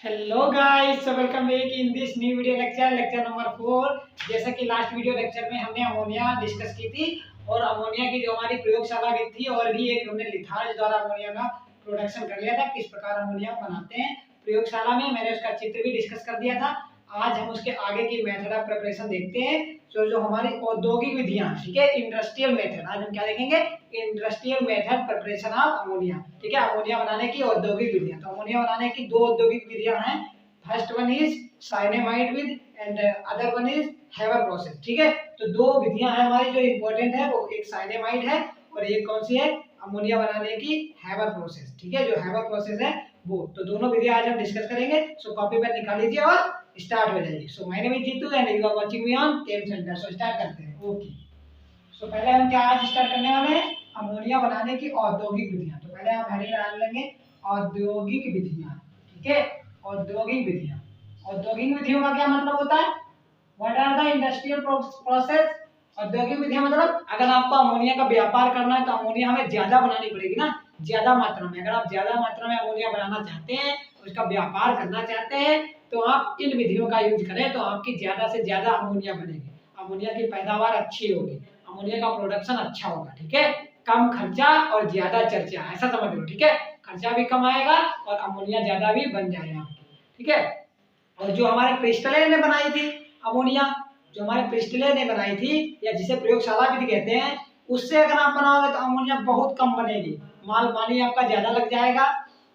Hello guys, welcome back in this new video lecture number 4। जैसा कि last video lecture में हमने ammonia discuss की थी और अमोनिया की जो हमारी प्रयोगशाला की थी और भी एक हमने लिथार्ज द्वारा अमोनिया का प्रोडक्शन कर लिया था, किस प्रकार अमोनिया बनाते हैं प्रयोगशाला में। मैंने उसका चित्र भी डिस्कस कर दिया था। आज हम उसके आगे की मेथड ऑफ प्रिपरेशन देखते हैं। जो हमारी औद्योगिक विधियां, ठीक है, इंडस्ट्रियल मेथड। आज हम क्या देखेंगे? Industrial method preparation of ammonia. ठीक है, अमोनिया बनाने की औद्योगिक विधियां। तो अमोनिया बनाने की दो औद्योगिक विधियां हैं। First one is cyanamide with and other one is Haber process. ठीक है, तो दो विधियां हैं हमारी जो इंपॉर्टेंट है, वो एक साइनेमाइड है और एक कौन सी है? अमोनिया बनाने की हैबर प्रोसेस। ठीक है, जो हैबर प्रोसेस है वो। तो दोनों विधियां आज हम डिस्कस करेंगे। सो कॉपी पेन निकाल लीजिए और स्टार्ट हो जाएगी। So my name is Jeetu and you are watching me on Tem Centre. So start करते हैं। ओके, सो पहले हम क्या आज स्टार्ट करने वाले हैं? अमोनिया बनाने की औद्योगिक विधियां। तो पहले हम हेडिंग डाल लेंगे औद्योगिक विधियां। ठीक है, औद्योगिक विधियां। औद्योगिक विधियों का क्या मतलब होता है? What are the industrial process? औद्योगिक विधियां मतलब अगर आपको अमोनिया का व्यापार करना है तो अमोनिया हमें ज्यादा बनानी पड़ेगी ना, ज्यादा मात्रा में। अगर आप ज्यादा मात्रा में अमोनिया बनाना चाहते हैं, उसका व्यापार करना चाहते हैं, तो आप इन विधियों का यूज करें तो आपकी ज्यादा से ज्यादा अमोनिया बनेगी, अमोनिया की पैदावार अच्छी होगी, अमोनिया का प्रोडक्शन अच्छा होगा। ठीक है, कम खर्चा और ज्यादा चर्चा, ऐसा समझ लो। ठीक है, खर्चा भी कम आएगा और अमोनिया ज्यादा भी बन जाएगा। ठीक है, और जो हमारे प्रिस्टले ने बनाई थी अमोनिया, जो हमारे प्रिस्टले ने बनाई थी या जिसे प्रयोगशाला विधि कहते हैं, उससे अगर आप बनाओगे तो अमोनिया बहुत कम बनेगी, माल पानी आपका ज्यादा लग जाएगा,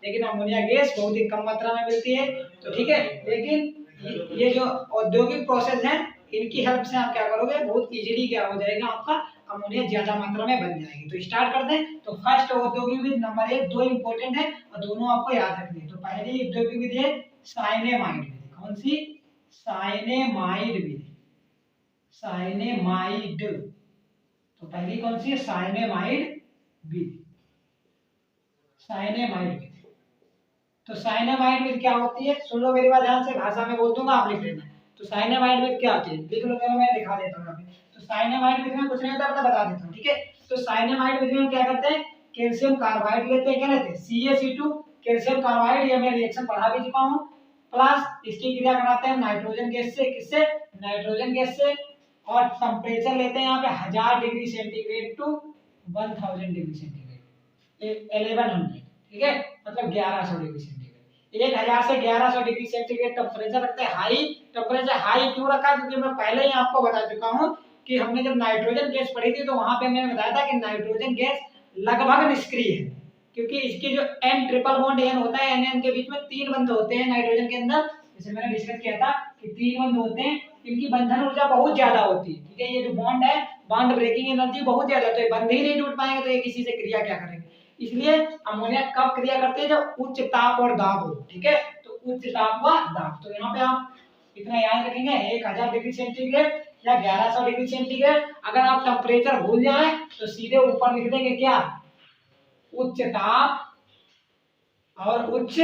लेकिन अमोनिया गैस बहुत ही कम मात्रा में मिलती है। तो ठीक है, लेकिन ये जो औद्योगिक प्रोसेस है, इनकी हेल्प से आप क्या करोगे? बहुत इजीली क्या हो जाएगा, आपका अमोनिया ज्यादा मात्रा में बन जाएगी। तो स्टार्ट करते हैं। तो फर्स्ट औद्योगिक विधि नंबर 1, दो इंपॉर्टेंट है और दोनों आपको याद रखनी है। तो पहली औद्योगिक विधि है साइनेमाइड विधि। कौन सी? साइनेमाइड विधि। साइनेमाइड। तो पहली कौन सी है? साइनेमाइड विधि। साइनेमाइड विधि। तो साइनामाइड विधि क्या होती है? सुन लो मेरी बात ध्यान से, भाषा में बोल दूंगा, आप लिख लेना। तो साइनामाइड विधि क्या होती है? लिख लो, मैं दिखा देता हूं यहाँ पे। तो साइनामाइड विधि में कुछ नहीं होता, मैं बता देता हूं। ठीक है, तो साइनामाइड विधि में क्या करते हैं? कैल्शियम कार्बाइड लेते हैं। क्या लेते हैं? CaC2 calcium carbide. ये मैं रिएक्शन पढ़ा भी चुका हूं। प्लस इसकी क्रिया कराते हैं नाइट्रोजन गैस से। किससे? नाइट्रोजन गैस से। और टेम्परेचर लेते हैं यहाँ पे 1000 degree centigrade to 1000 degree centigrade, 1100। ठीक है, मतलब 1100 डिग्री सेंटीग्रेड। 1000 से 1100 डिग्री सेंटीग्रेड टेम्परेचर रखते हैं हाई। टेम्परेचर हाई क्यों रखा है? क्योंकि मैं पहले ही आपको बता चुका हूं कि हमने जब नाइट्रोजन गैस पढ़ी थी तो वहां पे मैंने बताया था कि नाइट्रोजन गैस लगभग निष्क्रिय है, क्योंकि इसकी जो N ट्रिपल बॉन्ड N होता है, N के बीच में 3 बंध होते हैं नाइट्रोजन के अंदर। जैसे मैंने डिस्कस किया था कि 3 बंध होते हैं, इनकी बंधन ऊर्जा बहुत ज्यादा होती है। ठीक है, ये जो बॉन्ड है, बॉन्ड ब्रेकिंग एनर्जी बहुत ज्यादा है, तो ये बंध ही नहीं टूट पाएंगे, तो ये किसी से क्रिया क्या करेंगे? इसलिए अमोनिया कब क्रिया करते हैं? जब उच्च ताप और दाब हो। ठीक है, तो उच्च ताप व दाब। तो यहाँ पे आप इतना याद रखेंगे, 1000 डिग्री सेंटीग्रेड या 1100 डिग्री सेंटीग्रेड। अगर आप टेम्परेचर भूल जाए तो सीधे ऊपर लिख देंगे क्या? उच्च ताप और उच्च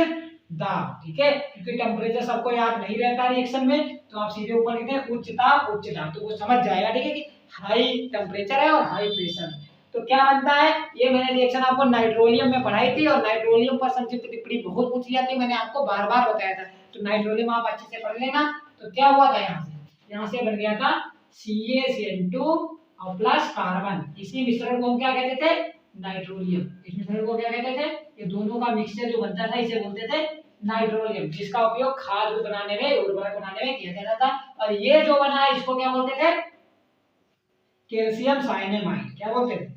दाब। ठीक है, क्योंकि टेम्परेचर सबको याद नहीं रहता रिएक्शन में, तो आप सीधे ऊपर लिख दें उच्च ताप उच्च दाब, तो वो समझ जाएगा। ठीक है, कि हाई टेम्परेचर है और हाई प्रेशर है। तो क्या बनता है? ये मैंने रिएक्शन आपको नाइट्रोलियम में पढ़ाई थी और नाइट्रोलियम पर संक्षिप्त टिप्पणी बहुत पूछी जाती है, मैंने आपको बार बार बताया था। तो नाइट्रोलियम आप अच्छे से पढ़ लेना। तो क्या हुआ था? यहाँ से बन गया था CaCN2 और प्लस कार्बन। इसी मिश्रण को हम क्या कहते थे? नाइट्रोलियम। इस मिश्रण को क्या कहते थे? ये दोनों का मिक्सचर जो बनता था, इसे बोलते थे नाइट्रोलियम, जिसका उपयोग खाद बनाने में, उर्वरक बनाने में किया जाता था। और ये जो बना है, इसको क्या बोलते थे? Calcium cyanamide. क्या बोलते थे?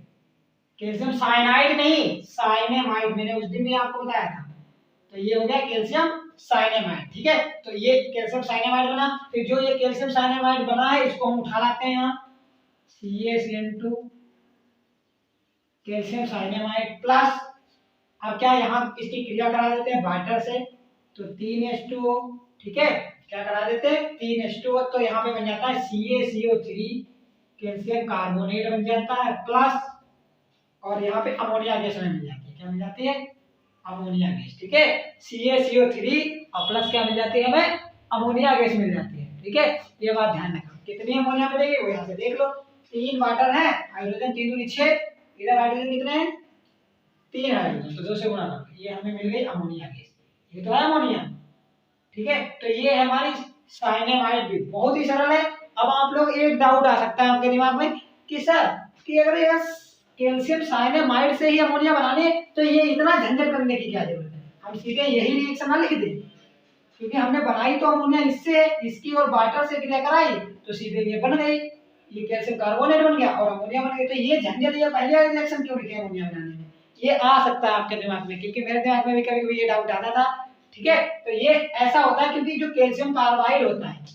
कैल्शियम साइनाइड नहीं, साइनेमाइड। मैंने उस दिन भी आपको बताया था। तो ये हो गया कैल्शियम साइनेमाइड। ठीक है, तो ये कैल्शियम साइनेमाइड बना। फिर जो ये कैल्शियम साइनेमाइड बना है, इसको हम उठा लाते हैं यहाँ, CaCN2 कैल्शियम साइनेमाइड प्लस, अब क्या यहाँ इसकी क्रिया करा देते हैं वाटर से, तो 3H2O। ठीक है, क्या करा देते हैं? 3H2O। तो यहाँ पे बन जाता है CaCO3 कैल्शियम कार्बोनेट बन जाता है प्लस, और यहाँ पे अमोनिया गैस में मिल जाती है। क्या मिल जाती है? Ammonia gas. ठीक है, CaCO3 और प्लस क्या मिल जाती है हमें? अमोनिया गैस मिल जाती है। ठीक है, ये बात ध्यान रखो। कितनी अमोनिया मिलेगी वो यहाँ से देख लो। 3 वाटर है, हाइड्रोजन 3 दूनी 6, इधर हाइड्रोजन कितने हैं? 3 हाइड्रोजन, तो 2 से गुणा करो, ये हमें मिल गई अमोनिया गैस। ये तो है अमोनिया। ठीक है, तो ये है हमारी साइनेमाइड विधि, बहुत ही सरल है। अब आप लोग एक डाउट आ सकता है आपके दिमाग में कि सर कि अगर ये कैल्शियम साइनेमाइड से ही अमोनिया बनाने तो ये इतना झंझट करने की क्या जरूरत है, हम सीधे यही रिएक्शन ना लिख दें, क्योंकि हमने बनाई तो अमोनिया इससे है, इसकी और वाटर से क्रिया कराई तो सीधे ये बन गई, ये कैल्शियम कार्बोनेट बन गया और अमोनिया बन गई। तो ये झंझट ये पहले रिएक्शन क्यों लिखे अमोनिया बनाने में, ये आ सकता है आपके दिमाग में, क्योंकि मेरे दिमाग में भी कभी कभी ये डाउट आता था। ठीक है, तो ये ऐसा होता है क्योंकि जो कैल्शियम कार्बाइड होता है,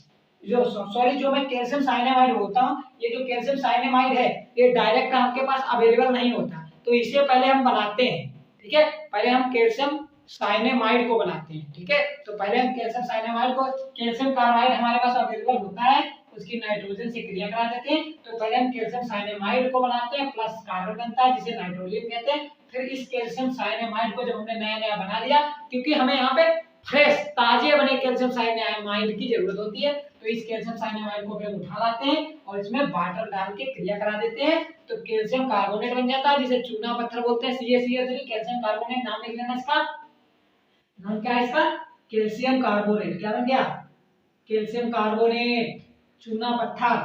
जो सॉरी जो मैं कैल्शियम साइनेमाइड बोलता हूँ, ये जो कैल्शियम साइनेमाइड है ये डायरेक्ट आपके पास अवेलेबल नहीं होता, तो इसे पहले हम बनाते हैं। ठीक है, पहले हम कैल्शियम साइनेमाइड को बनाते हैं। ठीक है, तो पहले हम कैल्शियम साइनेमाइड को, कैल्शियम कार्बाइड हमारे पास अवेलेबल होता है, उसकी नाइट्रोजन से क्रिया करा देते हैं, तो पहले हम कैल्शियम साइनेमाइड को बनाते हैं, प्लस कार्बन बनता है जिसे नाइट्रोलियम कहते हैं। फिर इस कैल्शियम साइनेमाइड को जब हमने नया नया बना लिया, क्योंकि हमें यहाँ पे फ्रेश ताजे बने कैल्शियम साइनेमाइड की जरूरत होती है, तो इस कैल्शियम साइनेमाइड को फिर उठा लाते हैं और इसमें वाटर डाल के क्रिया करा देते हैं, तो कैल्शियम कार्बोनेट बन जाता है जिसे चूना पत्थर बोलते हैं, CaCO3 कैल्शियम कार्बोनेट नाम लिख लेना इसका। नाम क्या है इसका, कैल्शियम कार्बोनेट, क्या बन गया, कैल्शियम कार्बोनेट चूना पत्थर।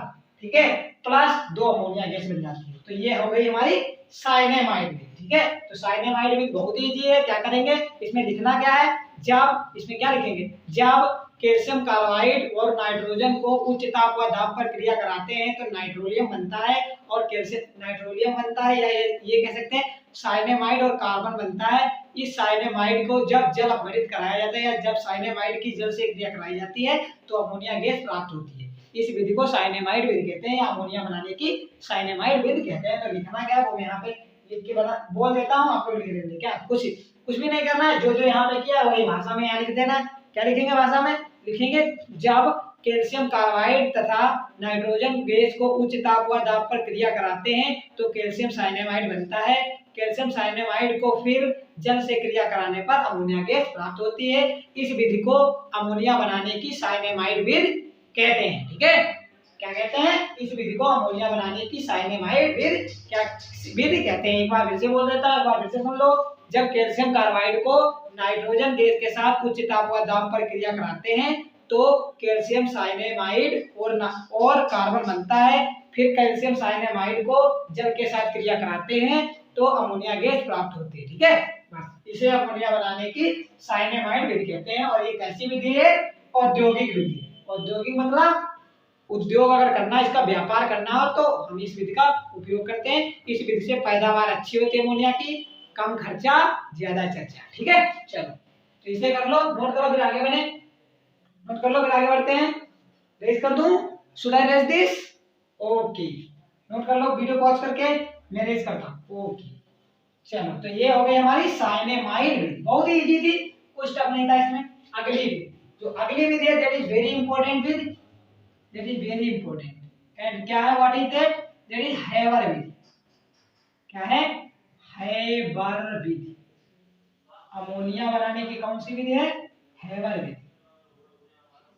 ठीक है, प्लस 2 अमोनिया गैस बन जाती है, तो ये हो गई हमारी साइनेमाइड। ठीक है, तो साइनेमाइड भी बहुत इजी है, क्या करेंगे इसमें लिखना क्या है, जब इसमें क्या लिखेंगे, जब कैल्शियम कार्बाइड और नाइट्रोजन को उच्च ताप व दाब पर क्रिया कराते हैं तो नाइट्रोलियम बनता है, और कैल्शियम नाइट्रोलियम बनता है, या ये कह सकते हैं साइनेमाइड और कार्बन बनता है। इस साइनेमाइड को जब जल अपघटित कराया जाता है या जब साइनेमाइड की जल से क्रिया कराई जाती है तो अमोनिया गैस प्राप्त होती है। इस विधि को साइनेमाइड विधि कहते हैं, या अमोनिया बनाने की साइनेमाइड विधि कहते हैं। तो लिखना क्या है वो मैं यहाँ पे लिख के बता बोल देता हूँ, आपको लिख देंगे, क्या कुछ भी नहीं करना है, जो जो यहाँ पे किया वही भाषा में यहाँ लिख देना है। क्या लिखेंगे भाषा में, लिखेंगे जब कैल्शियम कार्बाइड तथा नाइट्रोजन गैस को उच्च ताप व दाब पर क्रिया कराते हैं तो कैल्शियम साइनेमाइड बनता है। कैल्शियम साइनेमाइड को फिर जल से क्रिया कराने पर अमोनिया गैस प्राप्त होती है। इस विधि को अमोनिया बनाने की साइनेमाइड विधि कहते हैं। ठीक है, क्या कहते हैं, इस विधि को अमोनिया बनाने की साइनेमाइड विधि क्या विधि कहते हैं। एक बार फिर से बोल देता हूं, एक बार फिर से सुन लो। जब कैल्शियम कार्बाइड को नाइट्रोजन गैस के साथ उच्च ताप व दाब पर क्रिया कराते हैं तो कैल्शियम साइनेमाइड और कार्बन बनता है। फिर कैल्शियम साइनेमाइड को जल के साथ क्रिया कराते हैं तो अमोनिया गैस प्राप्त होती है। ठीक है, बस इसे अमोनिया बनाने की साइनेमाइड विधि कहते हैं। और ये कैसी विधि है, औद्योगिक विधि। औद्योगिक मतलब उद्योग अगर करना, इसका व्यापार करना हो तो हम इस विधि का उपयोग करते हैं। इस विधि से पैदावार अच्छी होती है अमोनिया की, कम खर्चा ज्यादा चर्चा। ठीक है, चलो तो इसे कर लो, नोट करो, फिर आगे बढ़े, नोट कर लो, फिर आगे बढ़ते हैं। रेस कर दूं, should I race this, okay, note कर लो, वीडियो पॉज करके मैं रेस करता हूं, ओके। चलो, तो ये हो गई हमारी साइनेमाइड विधि, बहुत ही इजी थी, कुछ टफ नहीं था इसमें। अगली विधि, जो अगली विधि है दैट इज वेरी इंपॉर्टेंट विधि, that is very important. And क्या है, what is that is Haber विधि। क्या है, हैबर विधि। अमोनिया बनाने की कौन सी विधि है, हैबर विधि।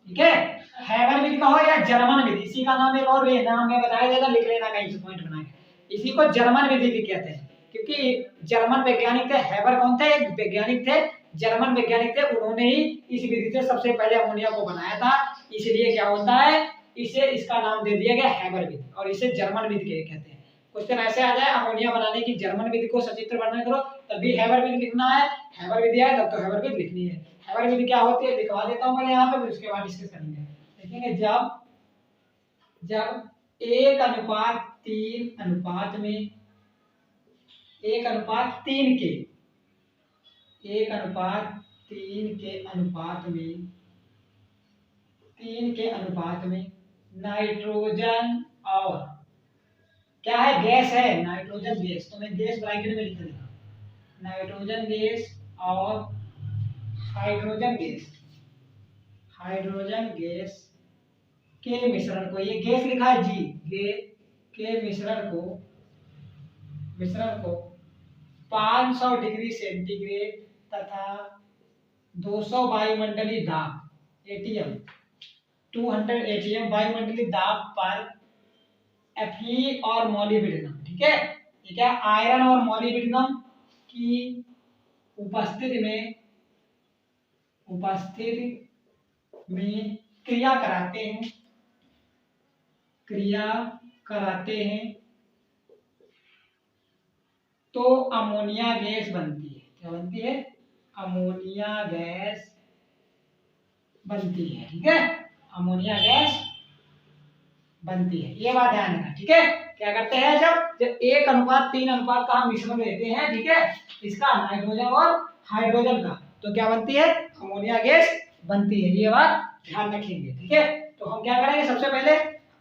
ठीक है, हैबर विधि का हो या जर्मन विधि, इसी का नाम एक और भी नाम मैं बताया जाएगा, लिख लेना कहीं से पॉइंट बना के। इसी को जर्मन विधि भी कहते हैं, क्योंकि जर्मन वैज्ञानिक थे, हैबर कौन थे, एक वैज्ञानिक थे, जर्मन वैज्ञानिक थे, उन्होंने ही इस विधि से सबसे पहले अमोनिया को बनाया था। इसलिए क्या होता है, इसे इसका नाम दे दिया गया हैबर विधि, और इसे जर्मन विधि कहते हैं। क्वेश्चन ऐसे आ जाए, अमोनिया बनाने की जर्मन विधि को सचित्र वर्णन करो, तब भी हैबर विधि लिखना है, हैबर विधि है तब तो हैबर विधि लिखनी है। हैबर विधि क्या होती है लिखवा देता हूं मैं यहाँ पे, फिर उसके बाद डिस्कस करेंगे। देखेंगे जब जब 1:3 अनुपात में 1:3 के 1:3 के अनुपात में 3 के अनुपात में नाइट्रोजन और क्या है, गैस है, नाइट्रोजन गैस, तो मैं गैस ब्रैकेट में लिख देता हूं, नाइट्रोजन गैस और हाइड्रोजन गैस के मिश्रण को, ये गैस लिखा है जी, के मिश्रण को 500 डिग्री सेंटीग्रेड तथा 200 वायुमंडलीय दाब एटीएम 200 एटीएम वायुमंडलीय दाब पर Fe और मोलिब्डेनम, ठीक है, ये क्या, आयरन और मोलिब्डेनम की उपस्थिति में क्रिया कराते हैं तो अमोनिया गैस बनती है। क्या बनती है? अमोनिया गैस बनती है। ठीक है, अमोनिया गैस बनती है, ये बात ध्यान रखना। ठीक है, क्या करते हैं, जब 1:3 का हम मिश्रण लेते हैं, ठीक है, इसका नाइट्रोजन और हाइड्रोजन का, तो क्या बनती है? अमोनिया गैस बनती है। ये बात ध्यान रखेंगे। ठीक है, तो हम क्या करेंगे, सबसे पहले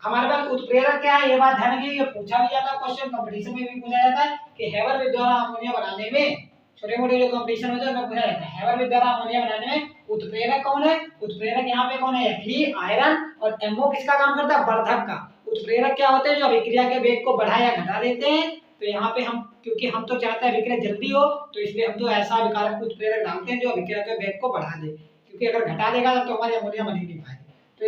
हमारे पास उत्प्रेरक क्या है, ये बात ध्यान रखिए। ये पूछा भी जाता है, क्वेश्चन कंपटीशन में भी पूछा जाता है कि हेबरविद द्वारा अमोनिया बनाने में, छोटे मोटे जो कंपटीशन होते हैं उनमें पूछा जाता है, हेबरविद द्वारा अमोनिया बनाने में उत्प्रेरक कौन है? उत्प्रेरक यहाँ पे कौन है? Fe आयरन, और MO किसका काम करता है? वर्धक का। उत्प्रेरक क्या होते हैं? जो अभिक्रिया के वेग को बढ़ा या घटा देते हैं। तो यहाँ पे हम, क्योंकि हम तो चाहते हैं अभिक्रिया जल्दी हो, तो इसलिए हम तो ऐसा अभिकारक उत्प्रेरक डालते हैं जो अभिक्रिया के वेग को बढ़ा दे, क्योंकि अगर घटा देगा तो हमारी अमोनिया बन ही नहीं पाएगी। तो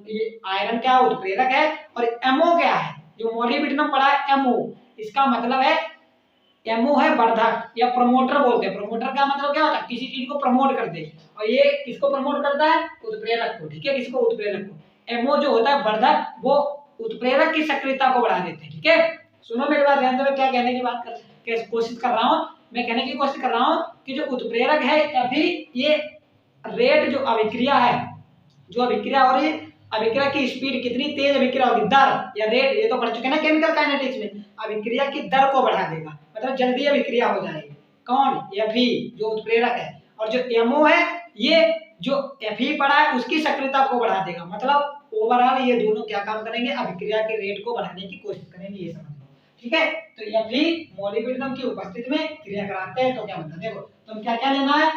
ये आयरन क्या उत्प्रेरक है, और MO क्या है? जो मोलिब्डेनम पढ़ा है MO, इसका मतलब है, MO है वर्धक या प्रमोटर बोलते हैं। प्रमोटर का मतलब क्या होता है? किसी चीज को प्रमोट कर दे, और ये किसको प्रमोट करता है? उत्प्रेरक को। ठीक है, किसको? उत्प्रेरक को। MO जो होता है वर्धक, वो उत्प्रेरक की सक्रियता को बढ़ा देते हैं। ठीक है, सुनो मेरी बात ध्यान से, मैं क्या कहने की बात कोशिश कर रहा हूँ, मैं कहने की कोशिश कर रहा हूँ कि जो उत्प्रेरक है, अभी ये रेट जो अभिक्रिया है, जो अभिक्रिया हो रही है, अभिक्रिया की स्पीड, कितनी तेज अभिक्रिया होगी, दर या रेट, ये तो पढ़ चुके हैं ना केमिकल काइनेटिक्स में। अभिक्रिया की दर को बढ़ा देगा, मतलब जल्दी अभिक्रिया हो जाएगी। कौन? Fe जो उत्प्रेरक है, और जो MO है, ये जो Fe पड़ा है उसकी सक्रियता को बढ़ा देगा। मतलब ओवरऑल ये दोनों क्या काम करेंगे? अभिक्रिया के रेट को बढ़ाने की कोशिश करेंगे, ये समझ लो। ठीक है, तो Fe मोलिब्डेनम की उपस्थिति में क्रिया कराते हैं, तो क्या बनता है? देखो, तुम क्या क्या लेना है?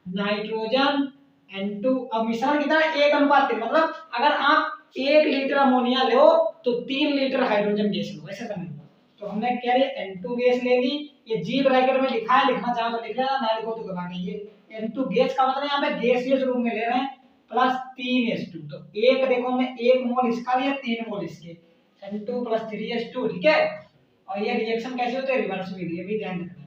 नाइट्रोजन N2, अब मिश्रण कितना है? 1:3। मतलब अगर आप 1 लीटर अमोनिया लो तो 3 लीटर हाइड्रोजन गैस लो, ऐसे समझ लो। तो हमने क्या लिया? N2 गैस ले ली, ये जी ब्रैकेट में लिखा है, लिखना चाहो तो लिख लेना, ना लिखो तो गवा नहीं। ये N2 गैस का मतलब यहाँ पे गैसियस रूप में ले रहे हैं, प्लस 3H2। तो एक देखो, हमने 1 मोल इसका लिया, 3 मोल इसके, N2 + 3H2। ठीक है, और ये रिएक्शन कैसे होते हैं? रिवर्सिबल, ये भी ध्यान रखना।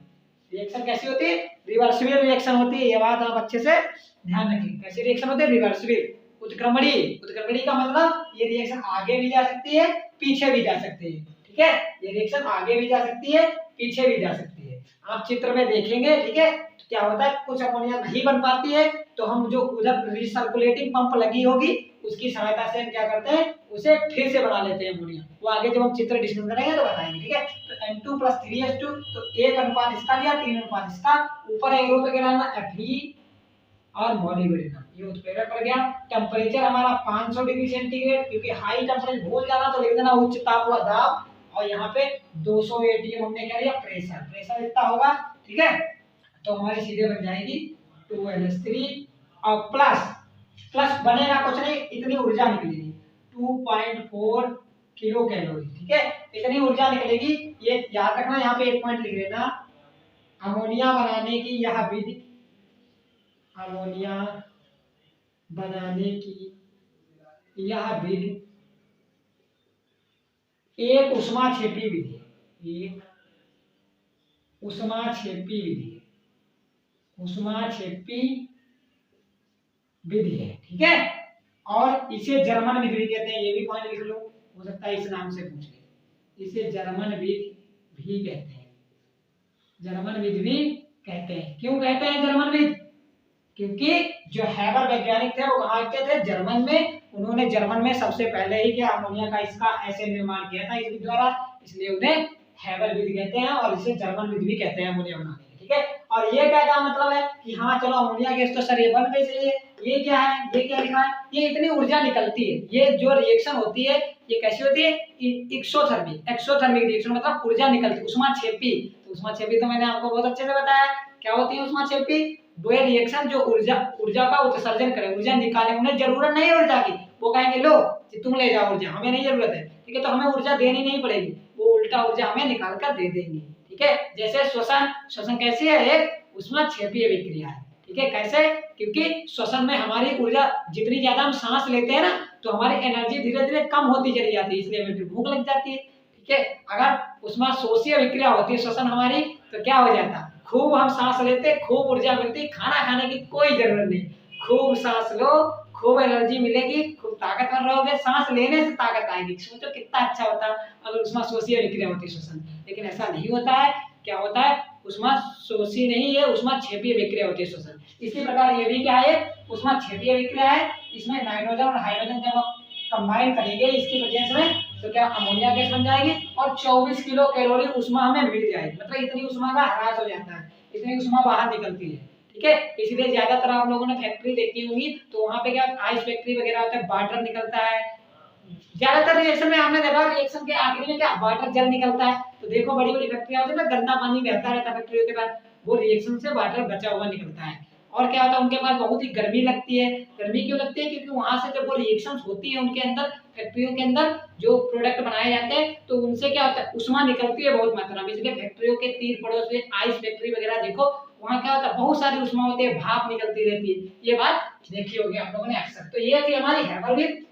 रिएक्शन कैसी होती है? रिवर्सिबल रिएक्शन होती है, ये बात आप अच्छे से ध्यान रखें। कैसे रिएक्शन होते हैं? रिवर्सिबल। उत्क्रमणी, उत्क्रमणी का मतलब ये रिएक्शन आगे भी जा सकती है, पीछे भी जा सकती है। ठीक है, ये रिएक्शन आगे भी जा सकती है, पीछे भी जा सकती है। आप चित्र में देखेंगे। ठीक है, तो क्या होता है, कुछ अमोनिया नहीं बन पाती है, तो हम जो उधर रिसर्कुलेटिंग पंप लगी होगी उसकी सहायता से हम क्या करते हैं, उसे फिर से बना लेते हैं अमोनिया। वो आगे जब हम चित्र डिस्कस करेंगे तो बताएंगे। ठीक है, तो N2 + 3H2, तो 1 इसका लिया, 3 इसका, ऊपर एरो पे क्या डालना? Fe और मोलिब्डेनम, ये उत्प्रेरक पड़ गया। टेम्परेचर हमारा 500 डिग्री सेंटीग्रेड, क्योंकि हाई टेम्परेचर भूल जाना तो लिख देना उच्च ताप व दाब, और यहाँ पे 200 ATM हमने क्या लिया? प्रेशर, प्रेशर इतना होगा। ठीक है, तो हमारी सीधे बन जाएगी 2NH3, और प्लस बनेगा कुछ नहीं, इतनी ऊर्जा निकलेगी 2.4 किलो कैलोरी। ठीक है, इतनी ऊर्जा निकलेगी। ये याद रखना, यहाँ पे एक पॉइंट लिख लेना, अमोनिया बनाने की यह विधि, अमोनिया बनाने की यह विधि एक ऊष्माक्षेपी विधि है, एक ऊष्माक्षेपी विधि है, ऊष्माक्षेपी विधि है। ठीक है, और इसे जर्मन विधि भी कहते हैं, ये भी पॉइंट लिख लो, हो सकता है इस नाम से पूछ ले। इसे जर्मन विधि भी कहते हैं, जर्मन विधि भी कहते हैं। क्यों कहते हैं जर्मन विधि? क्योंकि जो हैबर वैज्ञानिक थे वो कहाँ के थे? जर्मन में। उन्होंने जर्मन में सबसे पहले ही क्या अमोनिया का इसका ऐसे निर्माण किया था इसके द्वारा, इसलिए उन्हें हैबर विधि कहते हैं, और इसे जर्मन विधि भी कहते हैं अमोनिया बनाने की। ठीक है, और ये क्या मतलब है कि हाँ चलो अमोनिया गैस तो सर ये बन गई सही है, ये क्या है, ये क्या लिखा है? ये इतनी ऊर्जा निकलती है, ये जो रिएक्शन होती है ये कैसी होती है? एक्सोथर्मिक, एक्सोथर्मिक रिएक्शन मतलब ऊर्जा निकलती है, ऊष्माक्षेपी। तो ऊष्माक्षेपी तो मैंने आपको बहुत अच्छे से बताया क्या होती है ऊष्माक्षेपी। दो रिएक्शन जो ऊर्जा का उत्सर्जन करे, ऊर्जा निकाले, उन्हें जरूरत नहीं है ऊर्जा की, वो कहेंगे लो तुम ले जाओ ऊर्जा, हमें नहीं जरूरत है। ठीक है, तो हमें ऊर्जा देनी नहीं पड़ेगी, वो उल्टा ऊर्जा हमें निकाल कर दे देंगे। ठीक है, जैसे श्वसन, श्वसन कैसी है? एक ऊष्माक्षेपीय विक्रिया है। ठीक है, कैसे? क्योंकि श्वसन में हमारी ऊर्जा जितनी ज्यादा हम सांस लेते हैं ना, तो हमारी एनर्जी धीरे धीरे कम होती चली जाती है, इसलिए हमें फिर भूख लग जाती है। ठीक है, अगर ऊष्माशोषीय विक्रिया होती है श्वसन हमारी, तो क्या हो जाता? खूब हम सांस लेते, खूब ऊर्जा मिलती, खाना खाने की कोई जरूरत नहीं, खूब सांस लो, खूब एनर्जी मिलेगी, खूब ताकतवर रहोगे, सांस लेने से ताकत आएगी। सोचो कितना अच्छा होता अगर उष्मा शोषी विक्रिया होती श्वसन, लेकिन ऐसा नहीं होता है। क्या होता है, उष्मा शोषी नहीं है, उष्मा क्षेपीय विक्रिया होती है श्वसन। इसी प्रकार ये भी क्या है, उष्मा क्षेपीय विक्रिया है। इसमें नाइट्रोजन और हाइड्रोजन जब आप कंबाइन करेंगे इसकी वजह से तो क्या अमोनिया गैस बन जाएगी और 24 किलो कैलोरी उष्मा हमें मिल जाएगी। मतलब इतनी उष्मा का ह्रास हो जाता है, इतनी उष्मा बाहर निकलती है। ठीक है, इसलिए ज्यादातर आप लोगों ने फैक्ट्री देखी होगी तो वहां पे क्या आइस फैक्ट्री वगैरह होता है, वाटर निकलता है। ज्यादातर रिएक्शन में आपने देखा रिएक्शन के आखिरी में क्या वाटर जल निकलता है। तो देखो बड़ी बड़ी फैक्ट्री होती है ना, गंदा पानी बहता रहता है फैक्ट्रियों के पास, वो रिएक्शन से वाटर बचा हुआ निकलता है। और क्या होता है, उनके पास बहुत ही गर्मी लगती है। गर्मी क्यों लगती है, क्योंकि वहां से जब वो रिएक्शन होती है उनके अंदर फैक्ट्रियों के अंदर जो प्रोडक्ट बनाए जाते हैं तो उनसे क्या होता है, उष्मा निकलती है बहुत मात्रा में। इसलिए फैक्ट्रियों के तीर पड़ोस में आइस फैक्ट्री वगैरह देखो, वहां क्या होता है, बहुत सारी उष्मा होती है, भाप निकलती रहती है। ये बात देखी होगी आप लोगों ने अक्सर। तो ये थी हमारी हैबरविक।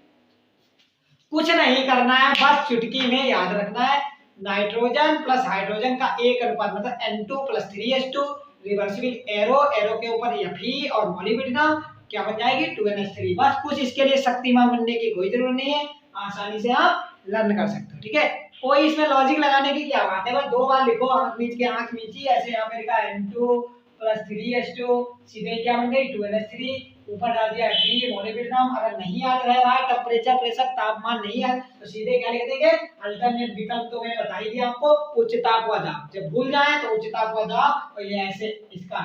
कुछ नहीं करना है, बस चुटकी में याद रखना है, नाइट्रोजन प्लस हाइड्रोजन का एक अनुपात मतलब N2 + 3H2, reversible arrow, arrow के ऊपर Fe और मोलिब्डेनम क्या बन जाएगी 2NH3। बस कुछ इसके लिए शक्तिमान बनने की कोई जरूरत नहीं है, आसानी से आप लर्न कर सकते हो। ठीक है, कोई इसमें लॉजिक लगाने की क्या बात है, बस 2 बार लिखो, आंख मीच के आंख मीची, ऐसे यहाँ पे लिखा N2 + 3H2, सीधे क्या बन गई 2NH3, ऊपर डाल दिया Fe मोलिब्डेनम। अगर नहीं याद रह रहा है टेम्परेचर प्रेशर तापमान नहीं याद तो सीधे क्या लिख देंगे, अल्टरनेट विकल्प तो मैंने बता ही दिया आपको, उच्च ताप व दाब। जब भूल जाए तो उच्च ताप व दाब और ये ऐसे इसका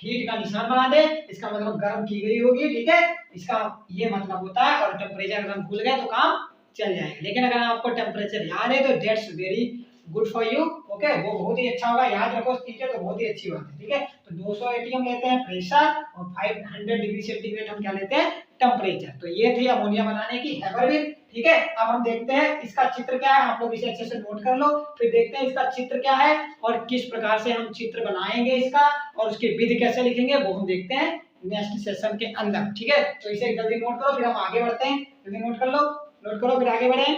हीट का निशान बना दे, इसका मतलब गर्म की गई होगी। ठीक है, इसका ये मतलब होता है। और टेम्परेचर अगर हम भूल गए तो काम चल जाएगा, लेकिन अगर आपको टेम्परेचर याद है तो that's very good for you. Okay, वो बहुत ही अच्छा होगा, याद रखो चीजें तो बहुत ही अच्छी बात है। ठीक है, तो 200 एटीएम लेते हैं प्रेशर और 500 डिग्री सेंटीग्रेड हम क्या लेते हैं टेम्परेचर। तो ये थी अमोनिया बनाने की हैबरविक। ठीक है, अब हम देखते हैं इसका चित्र क्या है, आप लोग इसे अच्छे से नोट कर लो, फिर देखते हैं इसका चित्र क्या है और किस प्रकार से हम चित्र बनाएंगे इसका और उसकी विधि कैसे लिखेंगे वो हम देखते हैं नेक्स्ट सेशन के अंदर। ठीक है, तो इसे जल्दी नोट करो फिर हम आगे बढ़ते हैं। जल्दी नोट कर लो, नोट करो फिर आगे बढ़े।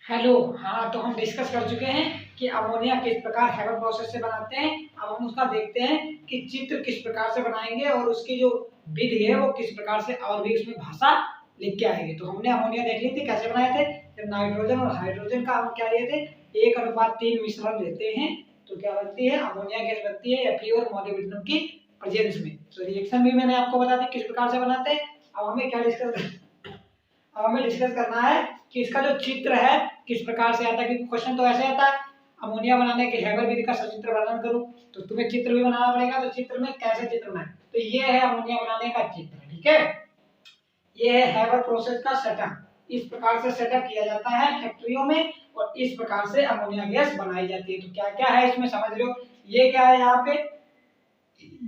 हेलो, हाँ, तो हम डिस्कस कर चुके हैं कि अमोनिया किस प्रकार हैबर प्रोसेस से बनाते हैं। अब हम उसका देखते हैं कि चित्र किस प्रकार से बनाएंगे और उसकी जो विधि है वो किस प्रकार से और भी उसमें भाषा लिख के आएंगे। तो हमने अमोनिया देख ली थी कैसे बनाए थे, जब नाइट्रोजन और हाइड्रोजन का हम क्या लिए थे 1:3 मिश्रण लेते हैं तो क्या बनती है अमोनिया गैस बनती है Fe और मोलिब्डेनम की प्रेजेंस में। तो रिएक्शन भी मैंने आपको बता दी किस प्रकार से बनाते हैं। अब हमें क्या डिस्कस करना है कि इसका जो चित्र है किस प्रकार से आता है, क्योंकि क्वेश्चन तो ऐसे आता है अमोनिया बनाने के हैबर विधि का सचित्र वर्णन करो, तो तुम्हें चित्र भी बनाना पड़ेगा। तो चित्र में कैसे चित्र बनाए, तो ये है अमोनिया बनाने का चित्र। ठीक है, ये है हैबर प्रोसेस का सेटअप, इस प्रकार से सेटअप किया जाता है फैक्ट्रियों में और इस प्रकार से अमोनिया गैस बनाई जाती है। तो क्या क्या है इसमें समझ लो, ये क्या है यहाँ पे,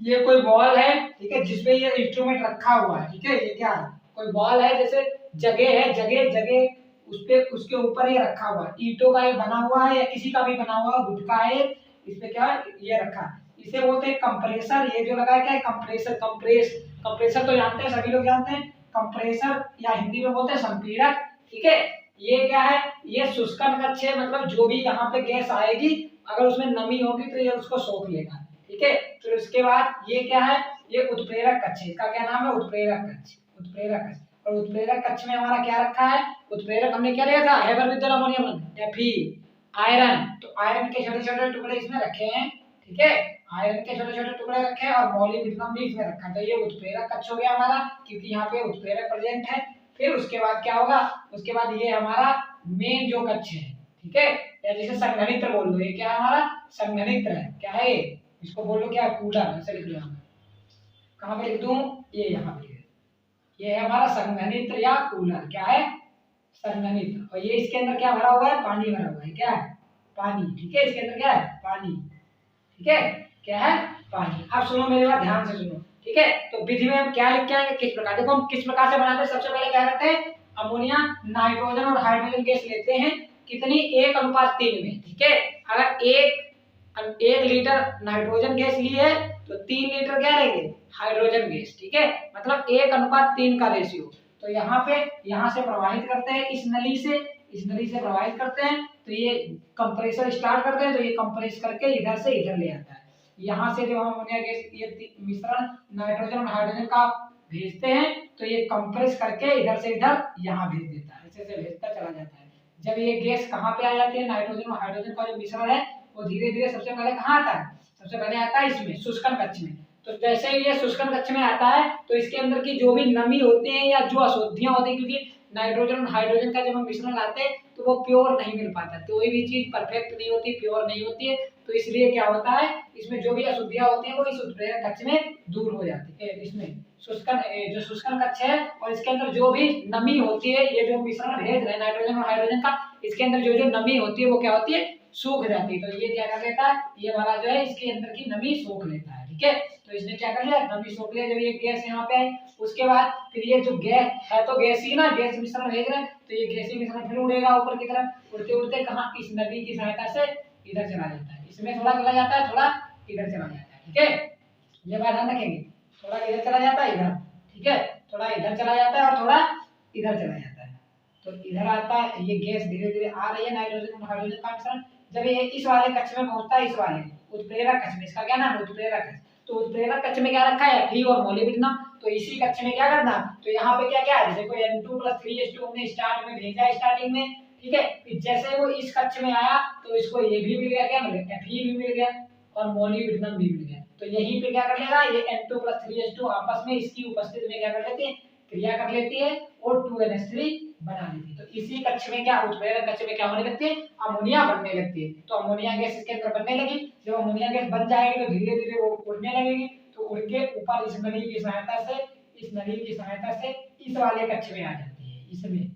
ये कोई बॉल है, ठीक है, जिसपे ये इंस्ट्रूमेंट रखा हुआ है। ठीक है, ये क्या है, कोई बॉल है, जैसे जगह है, जगह जगह उस पे उसके ऊपर ये रखा हुआ है, ईंटों का ये बना हुआ है या किसी का भी बना हुआ गुटका है, इस पे क्या है ये रखा है, इसे बोलते हैं कंप्रेसर। ये जो लगा है क्या है कंप्रेसर, कंप्रेसर तो जानते हैं सभी लोग जानते हैं, कंप्रेसर या हिंदी में बोलते हैं संपीड़क। ठीक है, ये क्या है, ये शुष्कन कक्ष है, मतलब जो भी यहाँ पे गैस आएगी अगर उसमें नमी होगी तो ये उसको सोख लेगा। ठीक है, फिर उसके बाद ये क्या है, ये उत्प्रेरक कक्ष, इसका क्या नाम है उत्प्रेरक कक्ष, उत्प्रेरक कक्ष। और उत्प्रेरक कक्ष में हमारा क्या रखा है, उत्प्रेरक हमने क्या लिया था Haber with ammonium Fe iron, तो आयरन के छोटे छोटे टुकड़े इसमें रखे हैं। ठीक है, आयरन के छोटे छोटे टुकड़े रखे हैं और मोलिब्डेनम भी इसमें रखा है। तो ये उत्प्रेरक कक्ष हो गया हमारा, क्योंकि यहाँ पे उत्प्रेरक प्रेजेंट है। फिर उसके बाद क्या होगा, उसके बाद ये हमारा मेन जो कक्ष है। ठीक है, या जैसे संघनित्र बोल लो, ये क्या है हमारा संघनित्र है, क्या है इसको बोल लो क्या कूलर, ऐसे लिख लो। कहाँ पे लिख दूं, ये यहाँ पे, ये है हमारा संघनित्र या कूलर, क्या है संघनित्र। और ये इसके अंदर क्या भरा हुआ है, पानी भरा हुआ है, क्या है पानी। ठीक है, इसके अंदर क्या है पानी। ठीक है, क्या है पानी। अब सुनो मेरी बात ध्यान से सुनो। ठीक है, तो विधि में हम क्या लिख के आएंगे, किस प्रकार, देखो हम किस प्रकार से बनाते हैं। सबसे पहले क्या करते हैं, अमोनिया नाइट्रोजन और हाइड्रोजन गैस लेते हैं, कितनी 1:3 में। ठीक है, अगर 1 लीटर नाइट्रोजन गैस ली है तो 3 लीटर क्या लेंगे हाइड्रोजन गैस। ठीक है, मतलब 1:3 का रेशियो। तो यहाँ पे यहाँ से प्रवाहित करते हैं इस नली से प्रवाहित करते हैं, तो ये कंप्रेसर स्टार्ट करते हैं, तो ये कंप्रेस करके इधर से इधर ले आता है। यहाँ से जो अमोनिया गैस ये मिश्रण नाइट्रोजन और हाइड्रोजन का भेजते हैं तो ये कंप्रेस करके इधर से इधर यहाँ भेज देता है, ऐसे से भेजता चला जाता है। जब ये गैस कहाँ पे आ जाती है, नाइट्रोजन और हाइड्रोजन का जो मिश्रण है वो धीरे धीरे सबसे पहले कहाँ आता है, सबसे पहले आता है इसमें शुष्कन कक्ष में। तो जैसे ही ये शुष्कन कक्ष में आता है तो इसके अंदर की जो भी नमी होती है या जो अशुद्धियां होती है, क्योंकि नाइट्रोजन और हाइड्रोजन का जब हम मिश्रण लाते हैं तो वो प्योर नहीं मिल पाता, तो कोई भी चीज परफेक्ट नहीं होती, प्योर नहीं होती है। तो इसलिए क्या होता है, इसमें जो भी अशुद्धियां होती हैं वो इस उत्प्रेरक कक्ष में दूर हो जाती है। इसमें शुष्कन जो शुष्कन कक्ष है और इसके अंदर जो भी नमी होती है, ये जो मिश्रण भेज रहे हैं नाइट्रोजन और हाइड्रोजन का, इसके अंदर जो जो नमी होती है वो क्या होती है, सूख जाती है। तो ये क्या कर लेता है, ये वाला जो है इसके अंदर की नमी सोख लेता है। ठीक है, तो इसने क्या कर लिया, नमी सोख लिया। जब ये गैस यहाँ पे आई उसके बाद फिर ये जो गैस है तो गैस ही ना, गैस मिश्रण भेज रहे हैं तो ये गैसीय मिश्रण फिर उड़ेगा ऊपर की तरफ, उड़ते उड़ते कहाँ, इस नदी की सहायता से इधर चला जाता है। इसमें थोड़ा चला जाता है, थोड़ा इधर चला जाता है। ठीक है, ये बात ध्यान रखेंगे, थोड़ा इधर चला जाता है इधर, ठीक है, थोड़ा इधर चला जाता है और थोड़ा इधर चला जाता है। तो इधर आता है, ये गैस धीरे धीरे आ रही है नाइट्रोजन और हाइड्रोजन का मिश्रण। जब ये इस वाले कक्ष में पहुंचता है, इस वाले उत्प्रेरक कक्ष में, इसका क्या नाम है, उत्प्रेरक कक्ष। तो उत्प्रेरक कक्ष में क्या रखा है, Fe और मोलिब्डेनम। तो इसी कक्ष में क्या करना, तो यहाँ पे क्या क्या है, देखो N2+3H2 हमने स्टार्ट में भेजा स्टार्टिंग में, ठीक है। फिर जैसे वो इस कक्ष में आया तो इसको ये भी मिल गया, क्या मिल गया, Fe भी मिल गया और मोलिब्डेनम भी मिल गया। तो यहीं पे क्या कर लेगा, ये N2+3H2 आपस में इसकी उपस्थिति में क्या कर लेते हैं, क्रिया कर लेती है और 2NH3 बना लेती है। तो इसी कक्ष में क्या, उत्प्रेरक कक्ष में क्या होने लगती है, अमोनिया बनने लगती है। तो अमोनिया गैस इसके अंदर बनने लगी। जब अमोनिया गैस बन जाएगी तो धीरे धीरे वो उड़ने लगेगी। तो उड़ के ऊपर इस नली की सहायता से, इस नली की सहायता से इस वाले कक्ष में आ जाती है। इसमें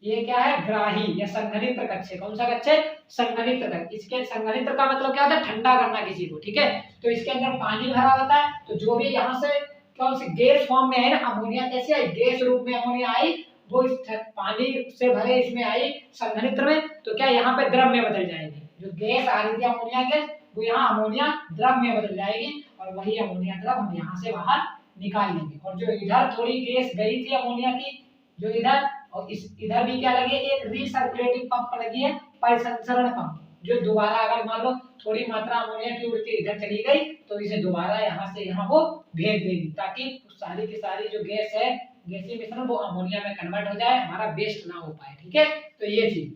ये क्या है, ग्राही या संघनित्र कक्ष है। कौन सा कक्ष है, संघनित्र कक्ष। इसके संघनित्र का मतलब क्या होता है, ठंडा करना किसी को। ठीक है, तो इसके अंदर पानी भरा होता है। तो जो भी यहाँ से कौन सी गैस फॉर्म में है ना, अमोनिया कैसे आई, गैस रूप में अमोनिया आई, वो इस पानी से भरे इसमें आई संघनित्र में। तो क्या यहाँ पे द्रव में बदल जाएगी, जो गैस आ रही थी अमोनिया गैस, वो यहाँ अमोनिया द्रव में बदल जाएगी और वही अमोनिया द्रव हम यहाँ से बाहर निकाल लेंगे। और जो इधर थोड़ी गैस गई थी अमोनिया की, जो इधर और इस इधर भी क्या लगी है, एक रीसर्कुलेटिंग पंप लगी है, परिसंचरण पंप, जो दोबारा अगर मान लो थोड़ी मात्रा अमोनिया की उड़ के इधर चली गई तो इसे दोबारा यहाँ से यहाँ वो भेज देगी, ताकि सारी की सारी जो गैस है, गैसीय मिश्रण, वो अमोनिया में कन्वर्ट हो जाए, हमारा वेस्ट ना हो पाए। ठीक है, तो ये चीज,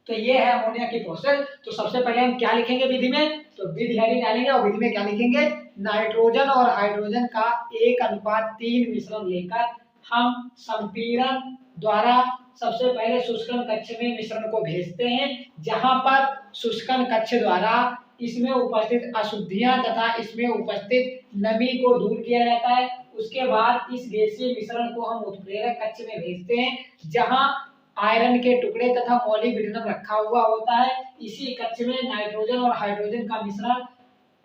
तो ये है अमोनिया की प्रोसेस। तो सबसे पहले हम क्या लिखेंगे विधि में, तो विधि हेडिंग डालेंगे और विधि में क्या लिखेंगे, नाइट्रोजन और हाइड्रोजन का 1:3 मिश्रण लेकर हम संपीड़न द्वारा सबसे पहले शुष्कन कक्ष में मिश्रण को भेजते हैं, जहां पर शुष्कन कक्ष द्वारा इसमें उपस्थित अशुद्धियां तथा इसमें उपस्थित नमी को दूर किया जाता है। उसके बाद इस गैसीय मिश्रण को हम उत्प्रेरक कक्ष में भेजते हैं, जहां आयरन के टुकड़े तथा मोलिब्डेनम रखा हुआ होता है। इसी कक्ष में नाइट्रोजन और हाइड्रोजन का मिश्रण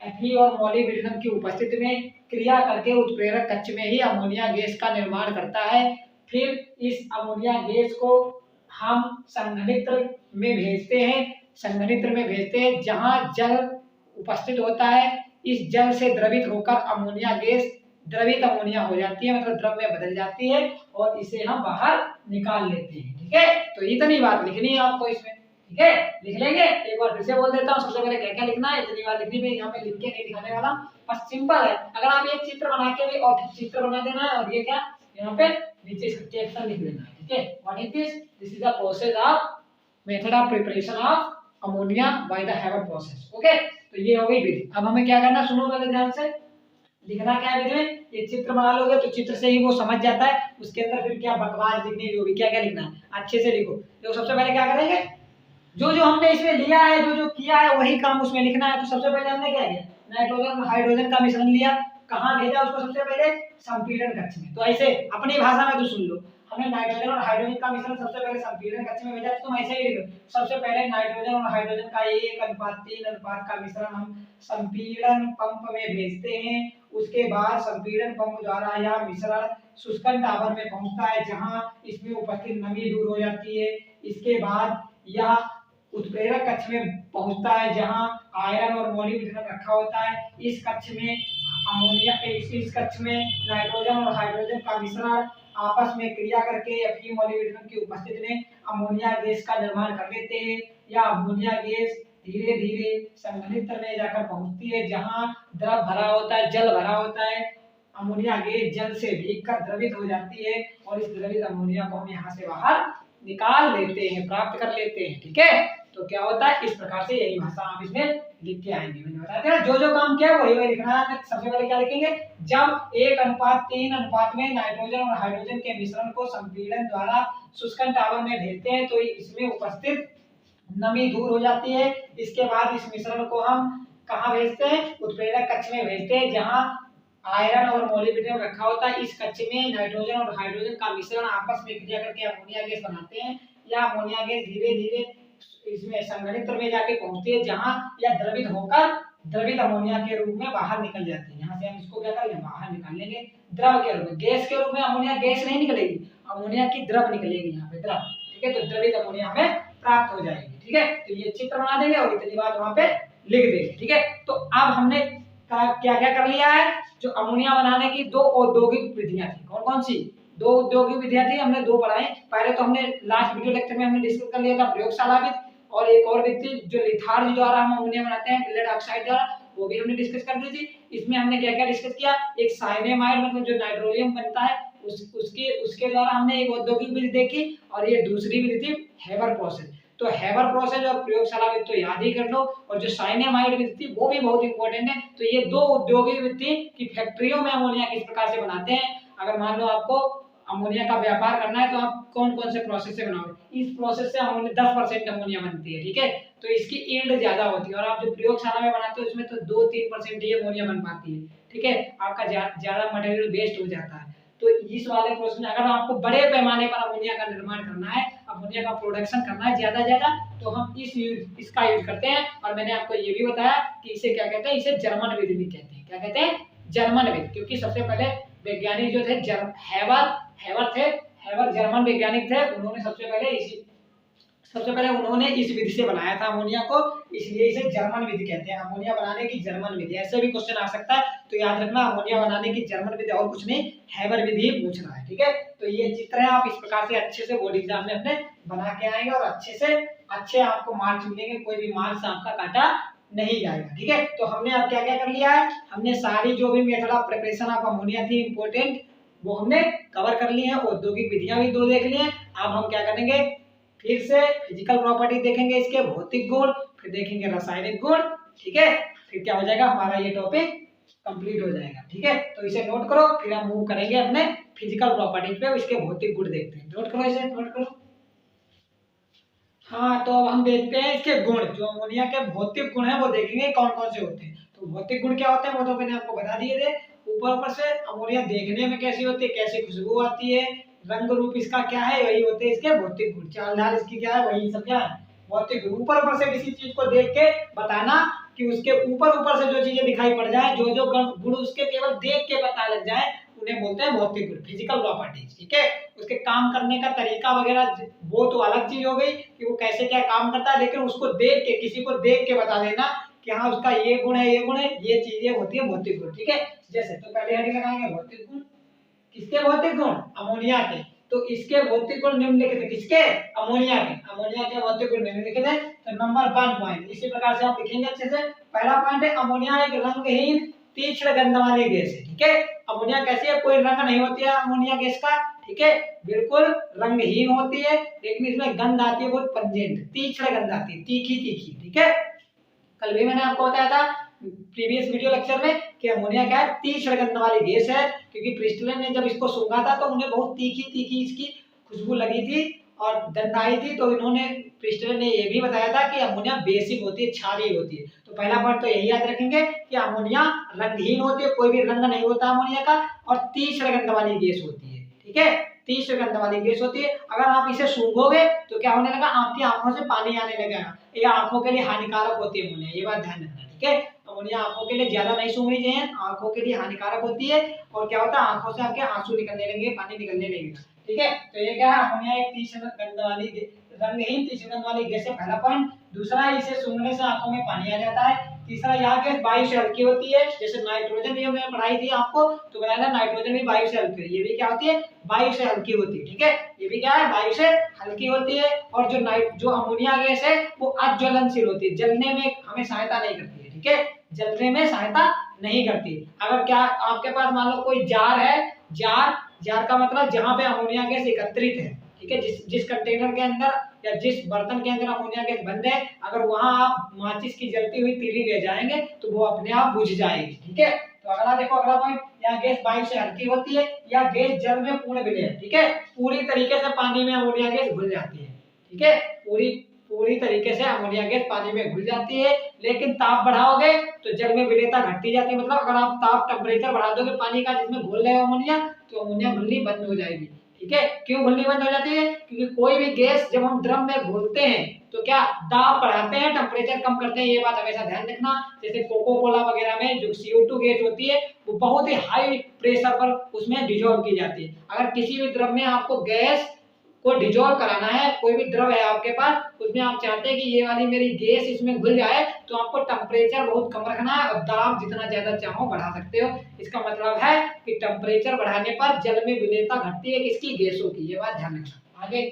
Fe और मोलिब्डेनम की उपस्थिति में क्रिया करके उत्प्रेरक कक्ष में ही अमोनिया गैस का निर्माण करता है। फिर इस अमोनिया गैस को हम संघनित्र में भेजते हैं, संघनित्र में भेजते हैं जहां जल उपस्थित होता है। इस जल से द्रवित होकर अमोनिया गैस द्रवित अमोनिया हो जाती है, मतलब द्रव में बदल जाती है और इसे हम बाहर निकाल लेते हैं। ठीक है, तो इतनी बात लिखनी है आपको इसमें। ठीक है, लिख लेंगे, एक बार फिर से बोल देता हूँ। सबसे पहले क्या क्या लिखना है, इतनी बात लिखनी है, यहाँ पे लिख के नहीं दिखाने वाला, बस सिंपल है। अगर आप एक चित्र बना के भी और चित्र बना देना है, और ये क्या यहाँ पे नीचे इसका कैप्शन लिख देना है। ठीक है, what is this, this is the process of method of preparation of ammonia by the haven process. Okay, तो ये हो गई विधि। अब हमें क्या करना, सुनो पहले ध्यान से, लिखना क्या है विधि में, ये चित्र बना लोगे तो चित्र से ही वो समझ जाता है। उसके अंदर फिर क्या बकवास लिखनी है, जो भी क्या क्या लिखना है अच्छे से लिखो। तो सबसे पहले क्या करेंगे, जो जो हमने इसमें लिया है, जो जो किया है, वही काम उसमें लिखना है। तो सबसे पहले हमने क्या किया, नाइट्रोजन और हाइड्रोजन का मिश्रण लिया, कहाँ भेजा उसको, सबसे पहले संपीड़न कक्ष में। तो ऐसे अपनी भाषा में तो सुन लो, हमने नाइट्रोजन और हाइड्रोजन का मिश्रण सबसे पहले संपीड़न कक्ष में भेजा। तो तुम ऐसे ही लिखो, सबसे पहले नाइट्रोजन और हाइड्रोजन का 1:3 अनुपात का मिश्रण हम संपीड़न पंप में भेजते हैं। उसके बाद संपीड़न पंप द्वारा यह मिश्रण शुष्कन टावर में पहुंचता है, जहां इसमें उपस्थित नमी दूर हो जाती है। इसके बाद यह उत्प्रेरक कक्ष में पहुंचता है, जहां आयरन और मोलिब्डेनम रखा होता है। इस कक्ष में अमोनिया, इस कक्ष में नाइट्रोजन और हाइड्रोजन का मिश्रण आपस में क्रिया करके Fe मोलिब्डेनम की उपस्थिति में अमोनिया गैस का निर्माण कर लेते हैं। यह अमोनिया गैस धीरे धीरे संघनित्र में जाकर पहुंचती है, जहां द्रव भरा होता है, जल भरा होता है। अमोनिया गैस जल से भीगकर द्रवित हो जाती है और इस द्रवित अमोनिया को हम यहाँ से बाहर निकाल लेते हैं, प्राप्त कर लेते हैं। ठीक है, तो क्या होता है इस प्रकार से, यही भाषा आप इसमें लिख के आएंगे। मैंने बताया था जो जो काम किया वही वही लिखना है। सबसे पहले क्या लिखेंगे, जब 1:3 अनुपात में नाइट्रोजन और हाइड्रोजन के मिश्रण को संपीड़न द्वारा शुष्कन टावर में भेजते हैं तो इसमें उपस्थित नमी दूर हो जाती है। इसके बाद इस मिश्रण को हम कहाँ भेजते हैं, उत्प्रेरक कक्ष में भेजते हैं, जहाँ आयरन और मोलिब्डेनम रखा होता है। इस कक्ष में नाइट्रोजन और हाइड्रोजन का मिश्रण आपस में क्रिया करके अमोनिया गैस बनाते हैं। या अमोनिया गैस धीरे धीरे इसमें संघनित्र में जाके पहुंचती है, जहां यह द्रवित होकर द्रवित अमोनिया के रूप में बाहर निकल जाती है। यहाँ से हम इसको क्या करेंगे, बाहर निकाल लेंगे द्रव के रूप में। गैस के रूप में अमोनिया गैस नहीं निकलेगी, अमोनिया की द्रव निकलेगी यहाँ पे, द्रव। ठीक है, तो द्रवित अमोनिया हमें प्राप्त हो जाएगी। ठीक है, तो ये चित्र बना देंगे और इतनी बात वहां पे लिख देंगे। ठीक है, तो अब हमने क्या क्या कर लिया है, जो अमोनिया बनाने की 2 औद्योगिक विधियां थी। कौन कौन सी 2 औद्योगिक विधियां थी, हमने 2 पढ़ाई। पहले तो हमने लास्ट वीडियो लेक्चर में हमने डिस्कस कर लिया था प्रयोगशाला विधि, और एक और विधि जो लिथार्ज द्वारा हम अमोनिया बनाते हैं लेड ऑक्साइड द्वारा, वो भी हमने डिस्कस कर दी थी। इसमें हमने क्या क्या डिस्कस किया, एक साइनेमाइड मतलब जो नाइट्रोलियम बनता है उसके द्वारा हमने एक औद्योगिक विधि देखी, और ये दूसरी विधि थी हेबर प्रोसेस। तो हेबर प्रोसेस और प्रयोगशाला विधि तो याद ही कर लो, और जो साइनेमाइड विधि थी वो भी बहुत इंपॉर्टेंट है। तो ये 2 औद्योगिक विधि की फैक्ट्रियों में अमोनिया किस प्रकार से बनाते हैं। अगर मान लो आपको अमोनिया का व्यापार करना है तो आप कौन कौन से प्रोसेस से बनाओगे, इस प्रोसेस से अमोनिया 10% अमोनिया बनती है। ठीक है, तो इसकी यील्ड ज्यादा होती है, और आप जो प्रयोगशाला में बनाते हो उसमें तो 2-3% ही अमोनिया बन पाती है। ठीक है, आपका ज्यादा मटेरियल वेस्ट हो जाता है। तो इस वाले प्रोसेस में अगर आपको बड़े पैमाने पर अमोनिया का निर्माण करना है, अमोनिया का प्रोडक्शन करना है ज्यादा, तो हम इसका यूज करते हैं। और मैंने आपको ये भी बताया कि इसे क्या कहते हैं, इसे जर्मन विधि भी कहते हैं। क्या कहते हैं, जर्मन विधि, क्योंकि सबसे पहले वैज्ञानिक जो थे हेबर जर्मन वैज्ञानिक थे। उन्होंने सबसे पहले उन्होंने इस विधि से बनाया था अमोनिया को, इसलिए इसे जर्मन विधि कहते हैं। अमोनिया बनाने की जर्मन विधि, ऐसे भी क्वेश्चन आ सकता है, तो याद रखना अमोनिया बनाने की जर्मन विधि और कुछ नहीं, हेबर विधि ही पूछ रहा है। ठीक है, तो ये चित्र है, आप इस प्रकार से अच्छे से बोर्ड एग्जाम में अपने बना के आएंगे और अच्छे आपको मार्क्स मिलेंगे, कोई भी मार्क्स आपका काटा नहीं जाएगा। ठीक है, तो हमने अब क्या क्या कर लिया है, हमने सारी जो भी method of preparation of ammonia थी इंपॉर्टेंट, वो हमने कवर कर ली है। औद्योगिक विधियां भी 2 देख ली हैं। अब हम क्या करेंगे, फिर से फिजिकल प्रॉपर्टी देखेंगे, इसके भौतिक गुण, फिर देखेंगे रासायनिक गुण। ठीक है, फिर क्या हो जाएगा, हमारा ये टॉपिक कंप्लीट हो जाएगा। ठीक है, तो इसे नोट करो, फिर हम मूव करेंगे अपने फिजिकल प्रॉपर्टी पे, इसके भौतिक गुण देखते हैं। नोट करो, इसे नोट करो। हाँ, तो अब हम देखते हैं इसके गुण, जो अमोनिया के भौतिक गुण है वो देखेंगे कौन कौन से होते हैं। तो भौतिक गुण क्या होते हैं वो तो मैंने आपको बता दिए थे। ऊपर से अमोनिया देखने में कैसी होती है, कैसी खुशबू आती है, रंग रूप इसका क्या है, वही होते हैं इसके भौतिक गुण। चाल ढाल इसकी क्या है, वही सब क्या है, भौतिक गुण। ऊपर से किसी चीज को देख के बताना कि उसके ऊपर से जो चीजें दिखाई पड़ जाए, जो गुण उसके केवल देख के पता लग जाए, उन्हें बोलते हैं भौतिक गुण, फिजिकल प्रॉपर्टीज। ठीक है, उसके काम करने का तरीका वगैरह वो तो अलग चीज हो गई कि वो कैसे क्या काम करता है, लेकिन उसको देख के, किसी को देख के बता देना कि हाँ उसका ये गुण है, ये गुण है, ये चीजें होती है भौतिक गुण। ठीक है, जैसे तो पहले हेडिंग लगाएंगे भौतिक गुण। किसके भौतिक गुण, अमोनिया के। तो इसके भौतिक गुण निम्नलिखित है, किसके, अमोनिया के। अमोनिया के भौतिक गुण निम्नलिखित है। तो नंबर 1 पॉइंट इसी प्रकार से आप लिखेंगे अच्छे से। पहला पॉइंट है, अमोनिया एक रंगहीन तीक्ष्ण गंध वाली गैस है। ठीक है, अमोनिया कैसी है, कोई रंग नहीं होती है अमोनिया गैस का। ठीक है, बिल्कुल रंगहीन होती है, लेकिन इसमें गंध आती है बहुत पंजेंट, तीक्ष्ण गंध आती है, तीखी तीखी। ठीक है, कल भी मैंने आपको बताया था प्रीवियस वीडियो लेक्चर में कि अमोनिया क्या है, तीक्ष्ण गंध वाली गैस है। क्योंकि प्रिस्टलन ने जब इसको सूंघा था तो उन्हें बहुत तीखी तीखी इसकी खुशबू लगी थी और गंध आई थी। तो इन्होंने प्रिस्टलन ने ये भी बताया था कि अमोनिया बेसिक होती है, क्षारीय होती है। तो पहला पॉइंट तो यही याद रखेंगे कि अमोनिया रंगहीन होती है, कोई भी रंग नहीं होता अमोनिया का, और तीक्ष्ण गंध वाली गैस होती है। ठीक है, तीक्ष्ण गंध वाली गैस होती है। अगर आप इसे सूंघोगे तो क्या होने लगा, आपकी आंखों से पानी आने लगेगा। ये आंखों के लिए हानिकारक होती है अमोनिया, ये बात ध्यान रखना। ठीक है, अमोनिया आंखों के लिए ज्यादा नहीं सूंघनी चाहिए, आंखों के लिए हानिकारक होती है। और क्या होता है, आंखों से आपके आंसू निकलने लगेंगे, पानी निकलने लगेगा। ठीक है, तो ये क्या है, अमोनिया एक तीक्ष्ण गंध वाली रंगहीन तीक्ष्ण गंध वाली गैस है, पहला पॉइंट। दूसरा, इसे सूंघने से आंखों में पानी आ जाता है। तीसरा यह गैस वायु से हल्की होती है, जैसे नाइट्रोजन भी हमने पढ़ाई थी आपको, तो बताया था नाइट्रोजन भी वायु से हल्की है, ये भी क्या होती है, वायु से हल्की होती है। ठीक है, ये भी क्या है, वायु से हल्की होती है। और जो अमोनिया गैस है वो अज्वलनशील होती है, जलने में हमें सहायता नहीं करती है। ठीक है, जलने में सहायता नहीं करती। अगर क्या आपके पास मान लो कोई जार है, जार का मतलब जहां पे अमोनिया गैस एकत्रित है, ठीक है, जिस कंटेनर के अंदर या जिस बर्तन के अंदर अमोनिया गैस बंद है, अगर वहां आप माचिस की जलती हुई तीली ले जाएंगे तो वो अपने आप बुझ जाएगी। ठीक है, तो अगला देखो, अगला पॉइंट, यह गैस वायु से हल्की होती है, यह गैस जल में पूर्ण विलय है। ठीक है, पूरी तरीके से पानी में अमोनिया गैस घुल जाती है। ठीक है, पूरी तरीके से अमोनिया गैस पानी में घुल जाती है, लेकिन ताप बढ़ाओगे तो जल में विलेयता घटती जाती है। मतलब अगर आप ताप टेम्परेचर बढ़ा दोगे पानी का जिसमें घुल रहे हो अमोनिया, तो अमोनिया घुलनी बंद हो जाएगी। ठीक है, क्यों घुलनी बंद हो जाती है, क्योंकि कोई भी गैस जब हम ड्रम में घोलते हैं तो क्या दाब बढ़ाते हैं, टेम्परेचर कम करते हैं, ये बात हमेशा ध्यान रखना। जैसे कोको कोला वगैरह में जो CO2 गैस होती है वो बहुत ही हाई प्रेशर पर उसमें डिजोल्व की जाती है। अगर किसी भी द्रव में आपको गैस को डिजोल्व कराना है, कोई भी द्रव है आपके पास, उसमें आप चाहते हैं कि ये वाली मेरी गैस इसमें घुल जाए, तो आपको टेम्परेचर बहुत कम रखना है और दाब जितना ज्यादा चाहो बढ़ा सकते हो। इसका मतलब है कि टेम्परेचर बढ़ाने पर जल में विलेयता घटती है, किसकी, गैसों की, ये बात ध्यान रखना। आगे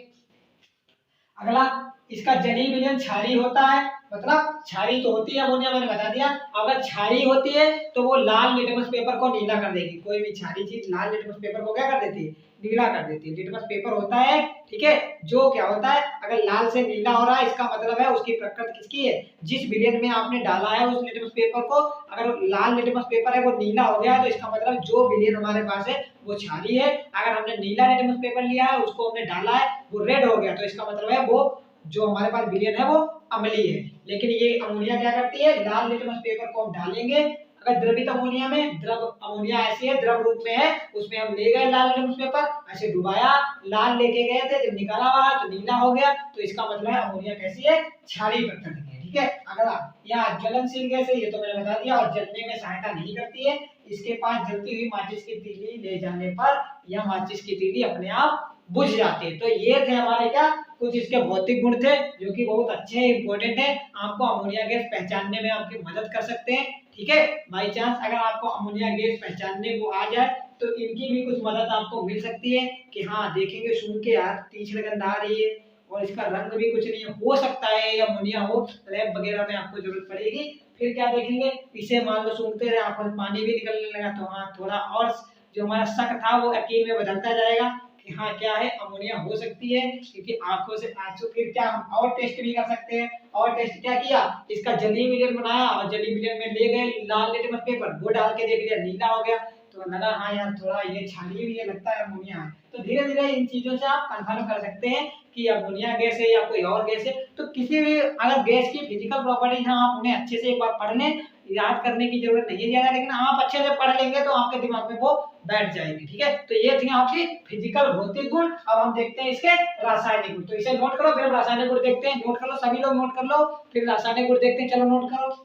अगला, इसका जलीय विलयन क्षारीय होता है, मतलब क्षारीय तो होती है अमोनिया, मैंने बता दिया। अगर क्षारीय होती है तो वो लाल लिटमस पेपर को नीला कर देगी। कोई भी क्षारीय चीज लाल लिटमस पेपर को क्या कर देती है, नीला कर देती है। लिटमस पेपर होता है, ठीक है, जो क्या होता है, अगर लाल से नीला हो रहा है इसका मतलब है उसकी प्रकृति किसकी है, जिस विलयन में आपने डाला है उस लिटमस पेपर को, अगर लाल लिटमस पेपर है वो नीला हो गया है तो इसका मतलब जो विलयन हमारे पास है वो क्षारीय है। अगर हमने नीला लिटमस पेपर लिया है उसको हमने डाला है वो रेड हो गया, तो इसका मतलब है वो जो हमारे पास विलयन है वो अम्लीय है। लेकिन ये अमोनिया क्या करती है, लाल लिटमस पेपर को हम डालेंगे, अगर द्रवित अमोनिया में, द्रव अमोनिया ऐसी है द्रव रूप में है, उसमें हम ले गए लाल लिटमस पेपर, ऐसे डुबाया, लाल लेके गए थे, जब निकाला बाहर तो नीला हो गया, तो इसका मतलब है अमोनिया कैसी है, क्षारीय प्रकृति की है। ठीक है, अगला, यह ज्वलनशील गैस है, ये तो मैंने बता दिया, और जलने में सहायता नहीं करती है। इसके पास जलती हुई माचिस की तीली ले जाने पर यह माचिस की तीली अपने आप बुझ जाती है। तो ये थे हमारे क्या कुछ इसके भौतिक गुण थे जो कि बहुत अच्छे हैं, इंपॉर्टेंट है, आपको अमोनिया गैस पहचानने में आपकी मदद कर सकते हैं। ठीक है, बाई चांस अगर आपको अमोनिया गैस पहचानने को आ जाए तो इनकी भी कुछ मदद आपको मिल सकती है कि हाँ देखेंगे सूंघ के यार तीसरी गंध आ रही है और इसका रंग भी कुछ नहीं है, हो सकता है ये अमोनिया हो, लैब वगैरह में आपको जरूरत पड़ेगी। फिर क्या देखेंगे, इसे मान लो सूंघते रहे आंखों से पानी भी निकलने लगा तो हाँ थोड़ा और जो हमारा शक था वो यकीन में बदलता जाएगा कि हाँ क्या है, अमोनिया हो सकती है, क्योंकि आंखों से आंसू। फिर क्या हम और टेस्ट भी कर सकते हैं, और टेस्ट क्या किया, इसका जलीय विलयन बनाया और जलीय विलयन में ले गए लाल लिटमस पेपर, वो डाल के देख लिया नीला हो गया, तो लगा हाँ यार थोड़ा ये क्षारीय भी है, लगता है अमोनिया है। तो धीरे धीरे इन चीजों से आप कंफर्म कर सकते हैं कि अमोनिया गैस है या कोई और गैस है। तो किसी भी अगर गैस की फिजिकल प्रॉपर्टीज हैं आप उन्हें अच्छे से एक बार पढ़ लें, याद करने की जरूरत नहीं है ज्यादा, लेकिन आप अच्छे से पढ़ लेंगे तो आपके दिमाग में वो बैठ जाएगी। ठीक है, तो ये थी आपकी फिजिकल भौतिक गुण। अब हम देखते हैं इसके रासायनिक गुण, तो इसे नोट करो, फिर रासायनिक गुण देखते हैं। नोट कर लो, सभी लोग नोट कर लो, फिर रासायनिक गुण देखते हैं। चलो नोट करो।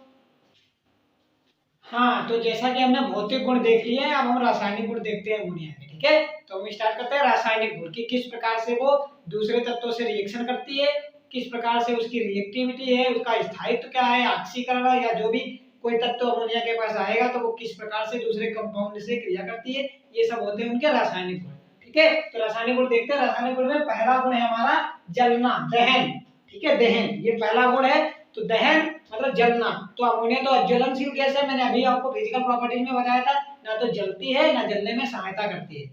हाँ, तो जैसा कि हमने भौतिक गुण देख लिए हैं, अब हम रासायनिक गुण देखते हैं अमोनिया के। ठीक है, तो हम स्टार्ट करते हैं रासायनिक गुण की, किस प्रकार से वो दूसरे तत्वों से रिएक्शन करती है, किस प्रकार से उसकी रिएक्टिविटी है, उसका स्थायित्व क्या है, ऑक्सीकरण या जो भी कोई तत्व अमोनिया के पास आएगा तो वो किस प्रकार से दूसरे कंपाउंड से क्रिया करती है, ये सब होते हैं उनके रासायनिक गुण। ठीक है, तो रासायनिक गुण देखते हैं। रासायनिक गुण में पहला गुण है हमारा जलना, दहन। ठीक है, दहन ये पहला गुण है। तो दहन मतलब जलना, तो अमोनिया तो अज्वलनशील गैस है, मैंने अभी आपको फिजिकल प्रॉपर्टीज में बताया था, ना तो जलती है ना जलने में सहायता करती है।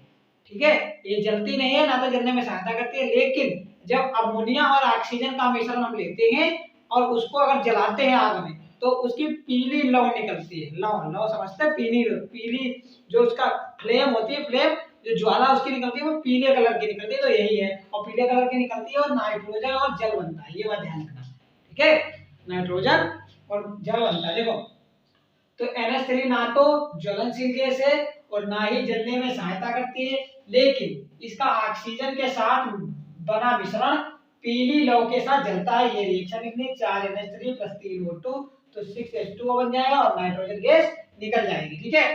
ठीक है, ये जलती नहीं है ना तो जलने में सहायता करती है, लेकिन जब अमोनिया और ऑक्सीजन का मिश्रण हम लेते हैं और उसको अगर जलाते हैं आग में तो उसकी पीली लौ निकलती है। लौ समझते हैं, पीली जो उसका फ्लेम होती है, फ्लेम जो ज्वाला उसकी निकलती है वो पीले कलर की निकलती है, तो यही है, और पीले कलर की निकलती है और नाइट्रोजन और जल बनता है, ये बात ध्यान रखना। ठीक है, नाइट्रोजन और जल बनता है। देखो, तो NH3 ना तो ज्वलनशील गैस है और ना ही जलने में सहायता करती है, लेकिन इसका ऑक्सीजन के साथ बना मिश्रण पीली लौ के साथ जलता है। ये रिएक्शन लिखनी, 4NH3 + 3O2 तो 6H2O बन जाएगा और नाइट्रोजन गैस निकल जाएगी। ठीक है,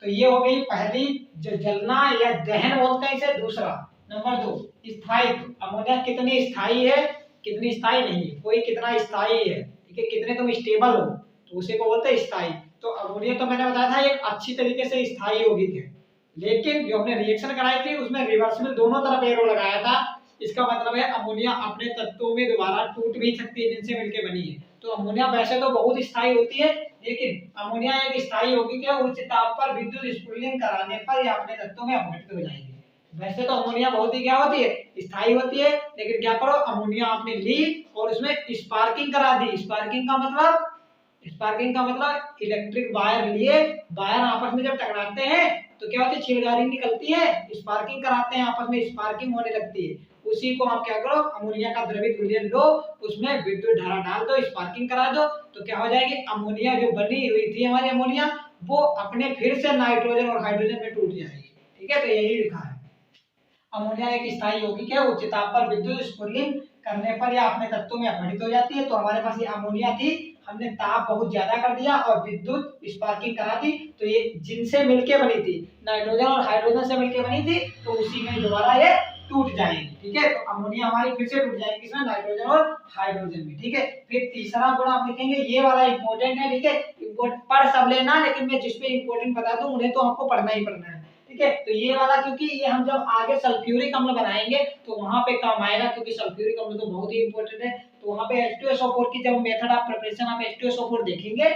तो ये हो गई पहली जो जलना या दहन बोलते हैं इसे। दूसरा नंबर 2 स्थायित्व, अमोनिया कितनी स्थायी है, कितनी स्थायी नहीं है, कोई कितना स्थायी है। ठीक है, कितने तुम स्टेबल हो, तो उसी को बोलते हैं स्थायी। तो अमोनिया तो मैंने बताया था एक अच्छी तरीके से स्थायी यौगिक है, लेकिन जो हमने रिएक्शन कराई थी उसमें रिवर्सिबल दोनों तरफ एरो लगाया था। इसका मतलब है अमोनिया अपने तत्वों में दोबारा टूट भी सकती है जिनसे मिलकर बनी है। तो अमोनिया वैसे तो बहुत स्थायी होती है, लेकिन अमोनिया एक स्थायी यौगिक है, उच्च ताप पर विद्युत स्फुलिंग कराने पर यह अपने तत्वों में अपघटित हो जाएगी। वैसे तो अमोनिया बहुत ही क्या होती है, स्थायी होती है, लेकिन क्या करो अमोनिया आपने ली और उसमें स्पार्किंग करा दी। स्पार्किंग का मतलब इलेक्ट्रिक वायर लिए, वायर आपस में जब टकराते हैं तो क्या होती है, चिंगारी निकलती है, स्पार्किंग कराते हैं आपस में, स्पार्किंग होने लगती है। उसी को आप क्या करो, अमोनिया का द्रवित विलयन लो, उसमें विद्युत धारा डाल दो, स्पार्किंग करा दो, तो क्या हो जाएगी, अमोनिया जो बनी हुई थी हमारी अमोनिया, वो अपने फिर से नाइट्रोजन और हाइड्रोजन में टूट जाएगी। ठीक है, तो यही लिखा है। अमोनिया एक स्थायी यौगिक है, उच्च ताप पर विद्युत स्फुलिंग करने पर यह अपने तत्वों में अपघटित हो जाती है। तो हमारे पास ये अमोनिया थी, हमने ताप बहुत ज्यादा कर दिया और विद्युत स्पार्किंग करा दी, तो ये जिनसे मिलके बनी थी, नाइट्रोजन और हाइड्रोजन से मिलके बनी थी, तो उसी में दोबारा ये टूट जाएगी। ठीक है, तो अमोनिया हमारी फिर से टूट जाएगी किसमें, नाइट्रोजन और हाइड्रोजन में। ठीक है, फिर तीसरा गुण आप लिखेंगे, ये वाला इंपॉर्टेंट है। ठीक है, पढ़ सब लेना, लेकिन मैं जिसपे इंपॉर्टेंट बता दूं उन्हें तो आपको पढ़ना ही पढ़ना है। ठीक है, तो ये वाला क्योंकि ये हम जब आगे सल्फ्यूरिक अम्ल बनाएंगे तो वहां पे काम आएगा, क्योंकि सल्फ्यूरिक अम्ल तो बहुत ही इंपॉर्टेंट है। तो वहां पे H2SO4 की जब मेथड ऑफ प्रिपरेशन आप H2SO4 देखेंगे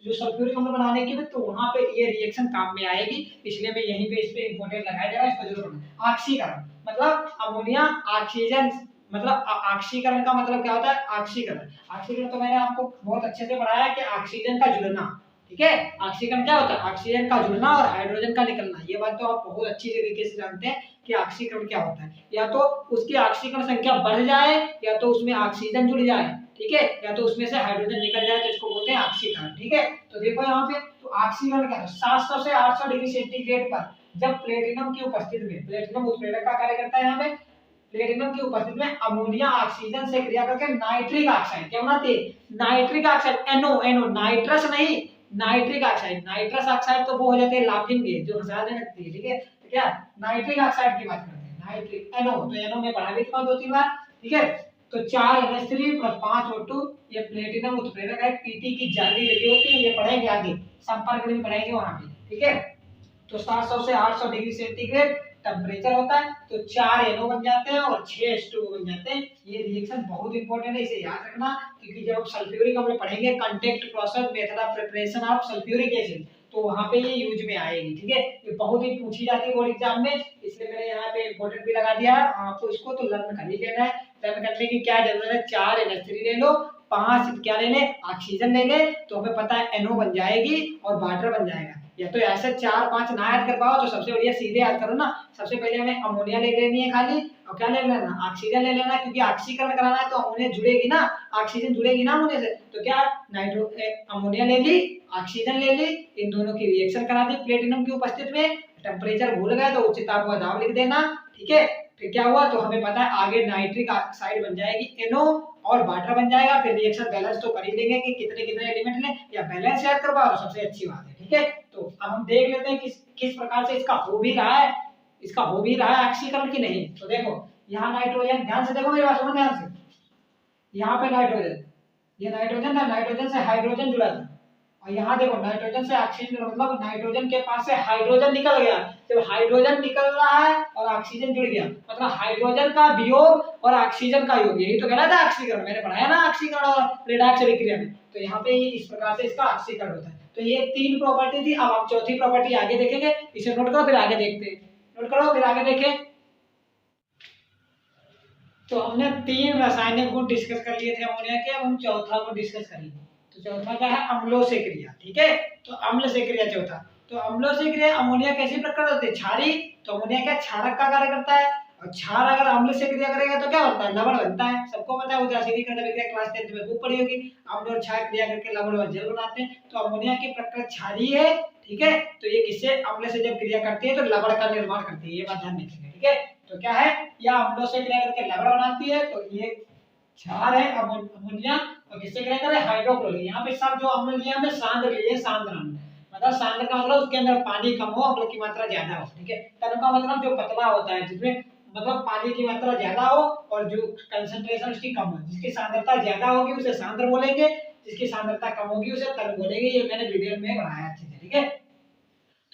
जो सल्फ्यूरिक अम्ल बनाने की, तो वहां पे ये रिएक्शन काम में आएगी, इसलिए मैं यहीं पे इस पे इंपॉर्टेंट लगाया जा रहा है, इसको जरूर पढ़ना। ऑक्सीकरण मतलब अमोनिया ऑक्सीजन, मतलब ऑक्सीकरण का मतलब क्या होता है, ऑक्सीकरण। ऑक्सीकरण तो मैंने आपको बहुत अच्छे से पढ़ाया है कि ऑक्सीजन का जुड़ना। ठीक है, ऑक्सीकरण क्या होता है, ऑक्सीजन का जुड़ना और हाइड्रोजन का निकलना। ये बात तो आप बहुत अच्छी तरीके से जानते हैं कि ऑक्सीकरण क्या होता है। या तो उसकी ऑक्सीकरण संख्या बढ़ जाए, या तो उसमें ऑक्सीजन जुड़ जाए, ठीक है, या तो उसमें से हाइड्रोजन निकल जाए, तो इसको बोलते हैं ऑक्सीकरण। ठीक है, तो देखो यहाँ पे तो ऑक्सीकरण क्या है, 700 से 800 डिग्री सेंटीग्रेड पर जब प्लेटिनम की उपस्थिति में, प्लेटिनम उत्प्रेरक का कार्य करता है, यहाँ पे प्लेटिनम की उपस्थिति में अमोनिया ऑक्सीजन से क्रिया करके नाइट्रिक ऑक्साइड क्या बनाती है, नाइट्रिक ऑक्साइड, NO नाइट्रस नहीं, नाइट्रिक ऑक्साइड। नाइट्रस ऑक्साइड तो वो हो जाते हैं लाफिंग गैस जो हंसाने लगती है। ठीक है, तो क्या नाइट्रिक ऑक्साइड की बात करते हैं, नाइट्रिक NO, तो NO में पढ़ा भी था 2-3 बार। ठीक है, तो 4 NH3 + 5 O2, ये प्लेटिनम उत्प्रेरक है, पीटी की जाली लगी होती है, ये पढ़ेंगे आगे, संपर्क में पढ़ेंगे वहां पे। ठीक है, तो 700 से 800 डिग्री सेंटीग्रेड टेम्परेचर होता है, तो 4 NO बन जाते हैं और 6 H2O बन जाते हैं। ये रिएक्शन बहुत इंपॉर्टेंट है, इसे याद रखना, क्योंकि जब आप सल्फ्यूरिक अम्ल पढ़ेंगे, contact process method of preparation of sulphuric acid, तो वहां पे ये यूज में आएगी। ठीक है, ये बहुत ही पूछी जाती है बोर्ड एग्जाम में, इसलिए मैंने यहाँ पे इंपॉर्टेंट भी लगा दिया है। आपको इसको तो लर्न कर ही लेना है। लर्न करने की क्या जरूरत है, 4 NH3 ले लो, 5 क्या ले ले, ऑक्सीजन ले ले, तो हमें पता है NO बन जाएगी और वाटर बन जाएगा। या तो ऐसे 4-5 ना याद कर पाओ तो सबसे बढ़िया सीधे याद करो ना। सबसे पहले हमें अमोनिया ले लेनी है खाली, और क्या ले लेना, ऑक्सीजन ले लेना, क्योंकि ऑक्सीकरण कराना है तो अमोनिया जुड़ेगी ना, ऑक्सीजन जुड़ेगी ना अमोनिया से, तो क्या अमोनिया ले ली, ऑक्सीजन ले ली, इन दोनों की रिएक्शन करा दी प्लेटिनम की उपस्थिति में, टेम्परेचर भूल गए तो उच्च ताप का दाब लिख देना। ठीक है, फिर क्या हुआ, तो हमें पता है आगे नाइट्रिक ऑक्साइड बन जाएगी NO और वाटर बन जाएगा। फिर रिएक्शन बैलेंस तो कर ही लेंगे कि कितने कितने एलिमेंट लें, या बैलेंस याद करवाओ तो सबसे अच्छी बात है। ठीक है, तो अब हम देख लेते हैं किस प्रकार से इसका हो भी रहा है, ऑक्सीकरण की नहीं। तो देखो यहाँ नाइट्रोजन, ध्यान से देखो मेरी बात सुनो ध्यान से, यहाँ पे नाइट्रोजन, ये नाइट्रोजन था, नाइट्रोजन से हाइड्रोजन जुड़ा था, और यहाँ देखो नाइट्रोजन से ऑक्सीजन जुड़ा, मतलब नाइट्रोजन के पास से हाइड्रोजन निकल गया। जब हाइड्रोजन निकल रहा है और ऑक्सीजन जुड़ गया, मतलब हाइड्रोजन का वियोग और ऑक्सीजन का योग, यही तो कहना था ऑक्सीकरण, मैंने पढ़ाया ना ऑक्सीकरण और रेडॉक्स अभिक्रिया में। तो यहाँ पे इस प्रकार से इसका ऑक्सीकरण होता है। तो ये 3 प्रॉपर्टी थी। अब आप चौथी प्रॉपर्टी आगे देखेंगे, इसे नोट करो फिर आगे देखते हैं, नोट करो फिर आगे देखें। तो हमने 3 रासायनिक गुण डिस्कस कर लिए थे अमोनिया के, अब हम चौथा गुण डिस्कस करेंगे। तो चौथा क्या है, अम्लों से क्रिया। ठीक है, तो अम्ल से क्रिया चौथा। तो अम्लों से क्रिया, अमोनिया कैसी प्रकार होती है, क्षारी, तो अमोनिया क्या क्षारक का कार्य करता है, और क्षार अगर अम्ल से क्रिया करेगा तो क्या बनता है, लवण बनता है। सबको पता है, उदासीनीकरण अभिक्रिया क्लास 10 में खूब पढ़ी होगी, अम्ल और क्षार क्रिया करके लवण और जल बनाते हैं। तो अमोनिया की प्रकृति क्षारी है। ठीक है, तो ये किससे, अम्ल से जब क्रिया करती है तो लवण का निर्माण करती है, ये बात ध्यान रखिएगा। ठीक है, तो क्या है, या अम्लों से क्रिया करके लवण बनाती है, तो ये क्षार है अमोनिया, और किससे क्रिया करे, हाइड्रोक्लोरिक। यहाँ पे सब जो अम्ल लिया हमने सांद्र लिए, सांद्र अम्ल, मतलब सांद्र का मतलब उसके अंदर पानी कम हो, अम्ल की मात्रा ज्यादा हो। ठीक है, तन का मतलब जो पतला होता है, जिसमें मतलब पानी की मात्रा ज्यादा हो और जो कंसंट्रेशन उसकी कम हो, जिसकी सांद्रता ज्यादा होगी उसे सांद्र बोलेंगे, जिसकी सांद्रता कम होगी उसे तरल बोलेंगे। ये मैंने वीडियो में बनाया अच्छे से, ठीक है।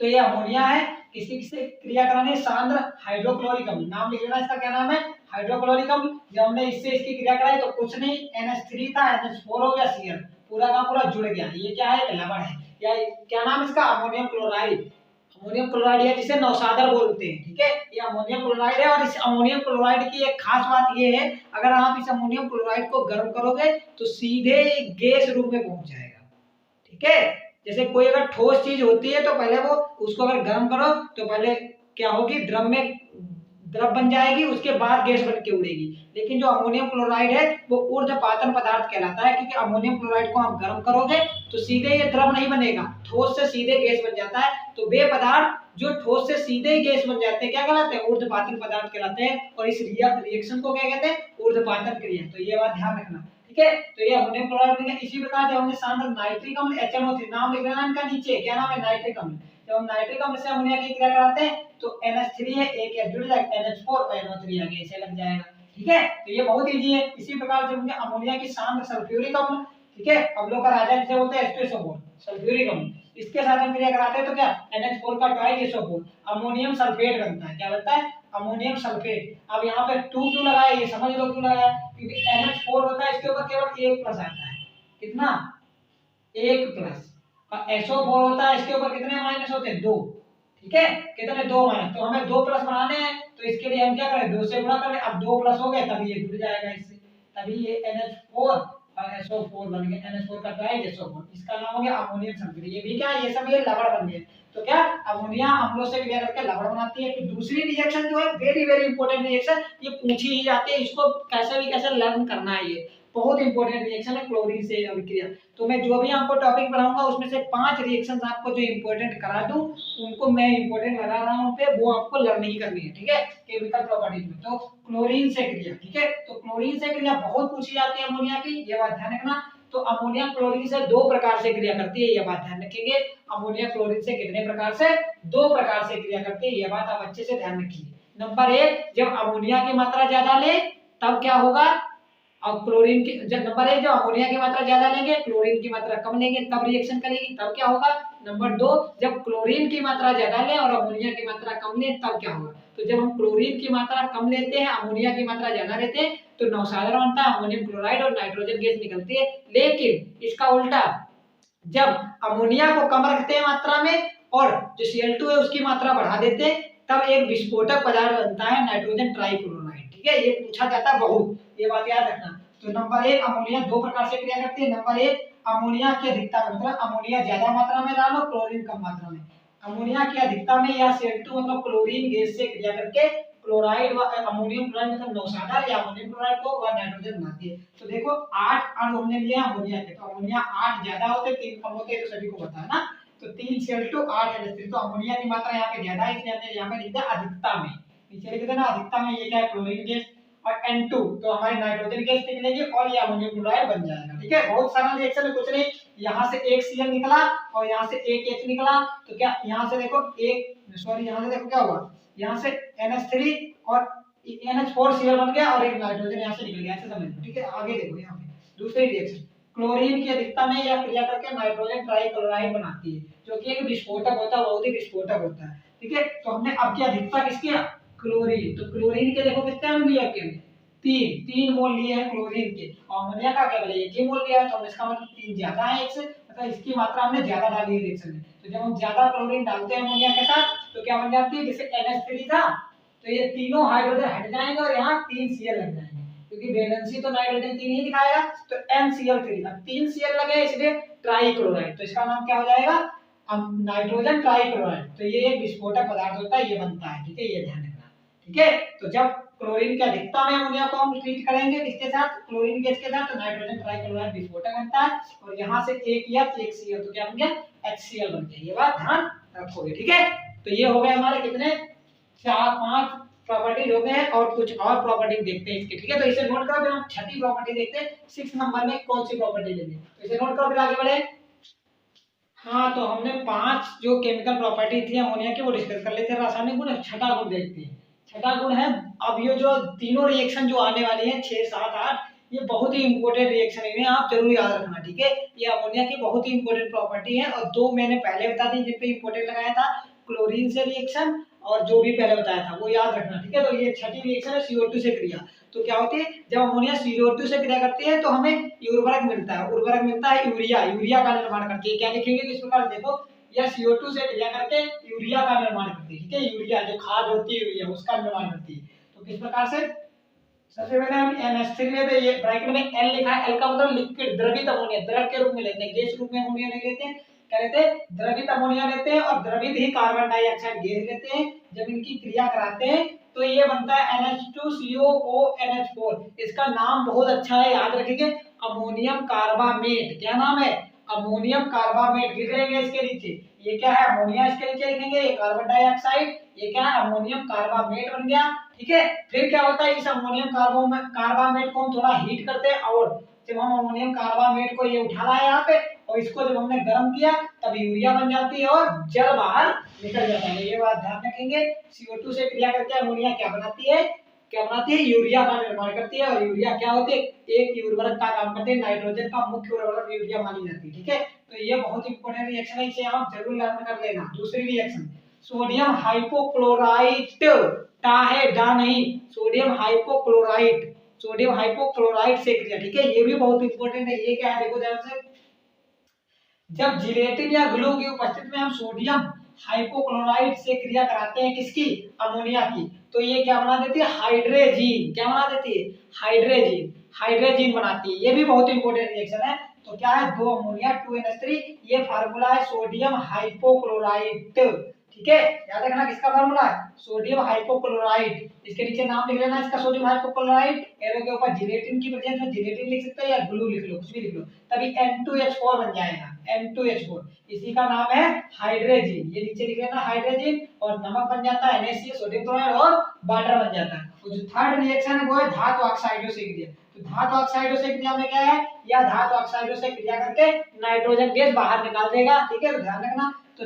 तो ये अमोनिया है, किसी किसी क्रिया कराने सांद्र हाइड्रोक्लोरिक अम्ल, नाम लिख लेना इसका, क्या नाम है, हाइड्रोक्लोरिक अम्ल। जब हमने इससे इसकी क्रिया कराई तो कुछ नहीं, NH3 था, NH4 हो गया, Cl पूरा का पूरा जुड़ गया। ये क्या है, लवण है, या क्या नाम इसका, अमोनियम क्लोराइड। अमोनियम क्लोराइड है जिसे नौसादर बोलते हैं, ठीक है। ये अमोनियम क्लोराइड है। और इस अमोनियम क्लोराइड की एक खास बात ये है, अगर आप इस अमोनियम क्लोराइड को गर्म करोगे तो सीधे गैस रूप में पहुंच जाएगा, ठीक है। जैसे कोई अगर ठोस चीज होती है तो पहले वो उसको अगर गर्म करो तो पहले क्या होगी, द्रव बन जाएगी, उसके बाद गैस बन के उड़ेगी। लेकिन जो अमोनियम क्लोराइड है वो ऊर्ध्वपातन पदार्थ कहलाता है, क्योंकि अमोनियम क्लोराइड को आप गर्म करोगे तो सीधे ये द्रव नहीं बनेगा, ठोस से सीधे गैस बन जाता है। तो वे पदार्थ जो ठोस से सीधे गैस बन जाते हैं क्या कहलाते हैं, ऊर्ध्वपातन पदार्थ कहलाते हैं। और इस रिएक्शन को क्या कहते हैं, ऊर्ध्वपातन क्रिया। तो ये बात ध्यान रखना, ठीक है। तो ये अमोनियम क्लोराइड है। इसी प्रकार जब हमने सांद्र नाइट्रिक अम्ल HNO3, नाम लिख लेना इनका नीचे, क्या नाम है, नाइट्रिक अम्ल। जब हम नाइट्रिक अम्ल से अमोनिया की क्रिया कराते हैं तो NH3 है, एक H जुड़ जाएगा, NH4 और NO3 आगे ऐसे लग जाएगा, ठीक है। तो ये बहुत इजी है। इसी प्रकार जब हमने अमोनिया की सांद्र सल्फ्यूरिक अम्ल, ठीक है, अम्लों का राजा जिसे बोलते हैं H2SO4, सल्फ्यूरिक अम्ल, इसके साथ हम क्रिया कराते हैं तो क्या, NH4 का ट्राइएसओ4 अमोनियम सल्फेट बनता है। क्या बनता है, अमोनियम सल्फेट। अब यहाँ पे 2 क्यों लगाया, ये समझ लो क्यों लगाया, क्योंकि NH4 होता है, इसके ऊपर केवल 1 प्लस आता है, कितना, 1 प्लस। और SO4 होता है, इसके ऊपर कितने माइनस होते हैं, 2, ठीक है, कितने, 2 माइनस। तो हमें 2 प्लस बनाने हैं तो इसके लिए हम क्या करें, 2 से गुणा करें। अब 2 प्लस हो गए तभी ये जुड़ जाएगा इससे, तभी ये NH4 और SO4 बन गए, NH4 का ट्राइएसओ4, इसका नाम हो गया अमोनियम सल्फेट। ये भी क्या, ये सब ये लवण बन गए। तो क्या, अमोनिया अम्लों से क्रिया करके लवण बनाती है। फिर दूसरी रिएक्शन जो है, वेरी वेरी इंपॉर्टेंट रिएक्शन, ये पूछी ही जाती है, इसको कैसे भी कैसे लर्न करना है, ये बहुत इंपॉर्टेंट रिएक्शन है, क्लोरीन से अभिक्रिया। तो मैं जो भी आपको टॉपिक पढ़ाऊंगा उसमें से 5 रिएक्शंस आपको जो इंपॉर्टेंट करा दूं, उनको मैं इंपॉर्टेंट लगा रहा हूं पे, वो आपको लर्न ही करनी है, ठीक है, केमिकल प्रॉपर्टीज में। तो क्लोरीन से क्रिया, ठीक है, तो क्लोरीन से क्रिया बहुत पूछी जाती है अमोनिया की, ये बात ध्यान रखना। तो अमोनिया क्लोरीन से 2 प्रकार से क्रिया करती है, ये बात ध्यान रखेंगे। अमोनिया क्लोरीन से कितने प्रकार से, 2 प्रकार से क्रिया करती है, ये बात आप अच्छे से ध्यान रखिए। नंबर 1, जब अमोनिया की मात्रा ज्यादा ले तब क्या होगा, और क्लोरीन की, जब नंबर 1 जो अमोनिया की मात्रा ज्यादा लेंगे, क्लोरीन की मात्रा कम लेंगे, तब रिएक्शन करेगी, तब क्या होगा। नंबर 2, जब क्लोरीन की मात्रा ज्यादा ले और अमोनिया की मात्रा कम ले तब क्या होगा। तो जब हम क्लोरीन की मात्रा कम लेते हैं, अमोनिया की मात्रा ज्यादा लेते हैं, तो नौसादर बनता है, अमोनियम क्लोराइड और नाइट्रोजन गैस निकलती है। लेकिन इसका उल्टा, जब अमोनिया को कम रखते हैं मात्रा में और जो Cl2 है उसकी मात्रा बढ़ा देते हैं, तब एक विस्फोटक पदार्थ बनता है, नाइट्रोजन ट्राइक्लोराइड, ठीक है, ये पूछा जाता है बहुत, ये बात याद रखना। तो नंबर 1, अमोनिया 2 प्रकार से क्रिया करती है। नंबर 1, अमोनिया की अधिकता में, मतलब अमोनिया ज्यादा मात्रा में डालो, क्लोरीन कम मात्रा में। अमोनिया की अधिकता में या Cl2 मतलब क्लोरीन गैस से क्रिया करके क्लोराइड व अमोनियम क्लोराइड मतलब नौसादर या अमोनियम क्लोराइड को व नाइट्रोजन बनाती है। तो देखो 8 अणु हमने लिया अमोनिया के, तो अमोनिया 8 ज्यादा होते, 3 कम होते, तो सभी को पता है ना। तो 3 Cl2 8 NH3, तो अमोनिया की मात्रा यहाँ पे ज्यादा है, इसलिए हमने यहाँ पे लिख दिया अधिकता में, नीचे लिख देना अधिकता में। ये क्या है, क्लोरीन गैस। और N2 तो हमारी नाइट्रोजन गैस निकलेगी और ये अमोनियम क्लोराइड बन जाएगा, ठीक है। बहुत सारा रिएक्शन है, कुछ नहीं, यहाँ से एक Cl निकला और यहाँ से एक H निकला, तो क्या यहाँ से देखो एक, सॉरी यहाँ से देखो क्या हुआ, यहाँ से NH3 और NH4Cl बन गया और एक नाइट्रोजन यहाँ से निकल गया, ऐसे समझ लो, ठीक है। आगे देखो यहाँ पे दूसरी रिएक्शन, क्लोरीन की अधिकता में यह क्रिया करके नाइट्रोजन ट्राइक्लोराइड बनाती है, जो कि एक विस्फोटक होता है, बहुत ही विस्फोटक होता है, ठीक है। तो हमने अब की अधिकता किसकी, क्लोरीन। तो क्लोरीन के देखो कितने मोल लिए आपके, 3 मोल लिए हैं क्लोरीन के, और अमोनिया का केवल 1 ही मोल लिया है, तो इसका मतलब 3 ज्यादा है 1 से, मतलब इसकी मात्रा हमने ज्यादा डाली है रिएक्शन में। तो जब हम ज्यादा क्लोरीन डालते हैं अमोनिया के साथ तो क्या बन जाती है, जैसे NH3 था तो ये तीनों हाइड्रोजन हट जाएंगे और यहाँ 3 Cl लग जाएंगे, क्योंकि वैलेंसी तो नाइट्रोजन 3 ही दिखाएगा, तो NCl3, अब 3 Cl लगे इसलिए ट्राइक्लोराइड, तो इसका नाम क्या हो जाएगा, नाइट्रोजन ट्राइक्लोराइड। तो ये एक विस्फोटक पदार्थ होता है, ये बनता है, ठीक है, ये ध्यान रखना, ठीक है। तो जब क्लोरीन की अधिकता में अमोनिया को हम ट्रीट करेंगे किसके साथ, क्लोरीन गैस के साथ, तो नाइट्रोजन ट्राइक्लोराइड विस्फोटक बनता है, और यहाँ से एक Cl, तो क्या बन गया, HCl बन गया, ये बात ध्यान रखोगे, ठीक है। तो ये हो गए हमारे कितने, 4-5 प्रॉपर्टीज हो गए हैं, और कुछ और प्रॉपर्टी देखते हैं इसके, ठीक है। तो इसे नोट करो, फिर हम छठी प्रॉपर्टी देखते हैं, 6 नंबर में कौन सी प्रॉपर्टी लेंगे, तो इसे नोट करो फिर आगे बढ़े। हाँ, तो हमने 5 जो केमिकल प्रॉपर्टी थी अमोनिया की वो डिस्कस कर लेते हैं। रासायनिक गुण, छठा गुण देखते हैं। छठा गुण है, अब ये जो तीनों रिएक्शन जो आने वाली है 6, 7, 8, ये बहुत ही इंपॉर्टेंट रिएक्शन है, इन्हें आप जरूर याद रखना, ठीक है। ये अमोनिया की बहुत ही इंपॉर्टेंट प्रॉपर्टी है, और दो मैंने पहले बता दी जिन पे इंपॉर्टेंट लगाया था, क्लोरीन से रिएक्शन और जो भी पहले बताया था वो याद रखना, ठीक है। तो ये छठी रिएक्शन है CO2 से क्रिया। तो क्या होती है, जब अमोनिया CO2 से क्रिया करती है तो हमें उर्वरक मिलता है, उर्वरक मिलता है यूरिया, यूरिया का निर्माण करती है। क्या लिखेंगे किस प्रकार, देखो यह CO2 से क्रिया करके यूरिया का निर्माण करती है, ठीक है। यूरिया जो खाद होती है यूरिया, उसका निर्माण करती है। तो किस प्रकार से, सबसे पहले हम NH3 लेते हैं, ये ब्रैकेट में L लिखा है, L का मतलब लिक्विड, द्रवित अमोनिया, द्रव के रूप में लेते हैं, गैस रूप में अमोनिया नहीं लेते हैं, क्या लेते हैं, द्रवित अमोनिया लेते हैं, और द्रवित ही कार्बन डाइऑक्साइड गैस लेते हैं। जब इनकी क्रिया कराते हैं तो ये बनता है NH2COONH4। इसका नाम बहुत अच्छा है, याद रखेंगे, अमोनियम कार्बामेट। क्या नाम है, अमोनियम कार्बामेट, लिख लेंगे इसके नीचे। ये क्या है, अमोनिया इसके नीचे लिखेंगे, ये कार्बन डाइऑक्साइड, ये क्या है, अमोनियम कार्बामेट बन गया, ठीक है। फिर क्या होता है, इस अमोनियम कार्बामेट को हम थोड़ा हीट करते हैं, और जब हम अमोनियम कार्बामेट को ये उठा लाए यहाँ पे, और इसको जब हमने गर्म किया तब यूरिया बन जाती है और जल बाहर निकल जाता है। ये बात ध्यान रखेंगे, CO2 से क्रिया करके अमोनिया क्या बनाती है, क्या बनाती है, यूरिया का निर्माण करती है। और यूरिया क्या होती है, एक उर्वरक का काम करती है, नाइट्रोजन का मुख्य उर्वरक यूरिया मानी जाती है, ठीक है। तो ये बहुत इंपॉर्टेंट रिएक्शन है, इसे आप जरूर लर्न कर लेना। दूसरी रिएक्शन, सोडियम हाइपोक्लोराइट, टा है डा नहीं, सोडियम हाइपोक्लोराइट, सोडियम हाइपोक्लोराइट से क्रिया, ठीक है। ये भी बहुत इंपॉर्टेंट है। ये क्या है, देखो ध्यान से, जब जिलेटिन या ग्लू की उपस्थिति में हम सोडियम हाइपोक्लोराइट से क्रिया कराते हैं, किसकी, अमोनिया की, तो ये क्या बना देती है, हाइड्रेजीन। क्या बना देती है, हाइड्रेजीन, हाइड्रेजीन बनाती है। ये भी बहुत इंपॉर्टेंट रिएक्शन है। तो क्या है, 2 अमोनिया 2NH3, ये फार्मूला है सोडियम हाइपोक्लोराइट, ठीक है। याद रखना किसका फार्मूला है, सोडियम हाइपोक्लोराइट। इसके नीचे नाम लिख लेना इसका, सोडियम हाइपोक्लोराइट, एरो के ऊपर जिलेटिन की प्रेजेंस में जिलेटिन लिख सकते हो या ग्लू लिख लो, कुछ भी लिख लो, तभी N2H4 बन जाएगा, N2H4। इसी का नाम है हाइड्रेजीन, ये नीचे लिख लेना हाइड्रेजीन, और नमक बन जाता है NaCl, सोडियम क्लोराइड, और वाटर बन जाता है। तो जो थर्ड रिएक्शन है वो है धातु ऑक्साइडों से क्रिया। तो धातु ऑक्साइडों से क्रिया में क्या है, या धातु ऑक्साइडों से क्रिया करके नाइट्रोजन गैस बाहर निकाल देगा, ठीक है। तो ध्यान रखना, तो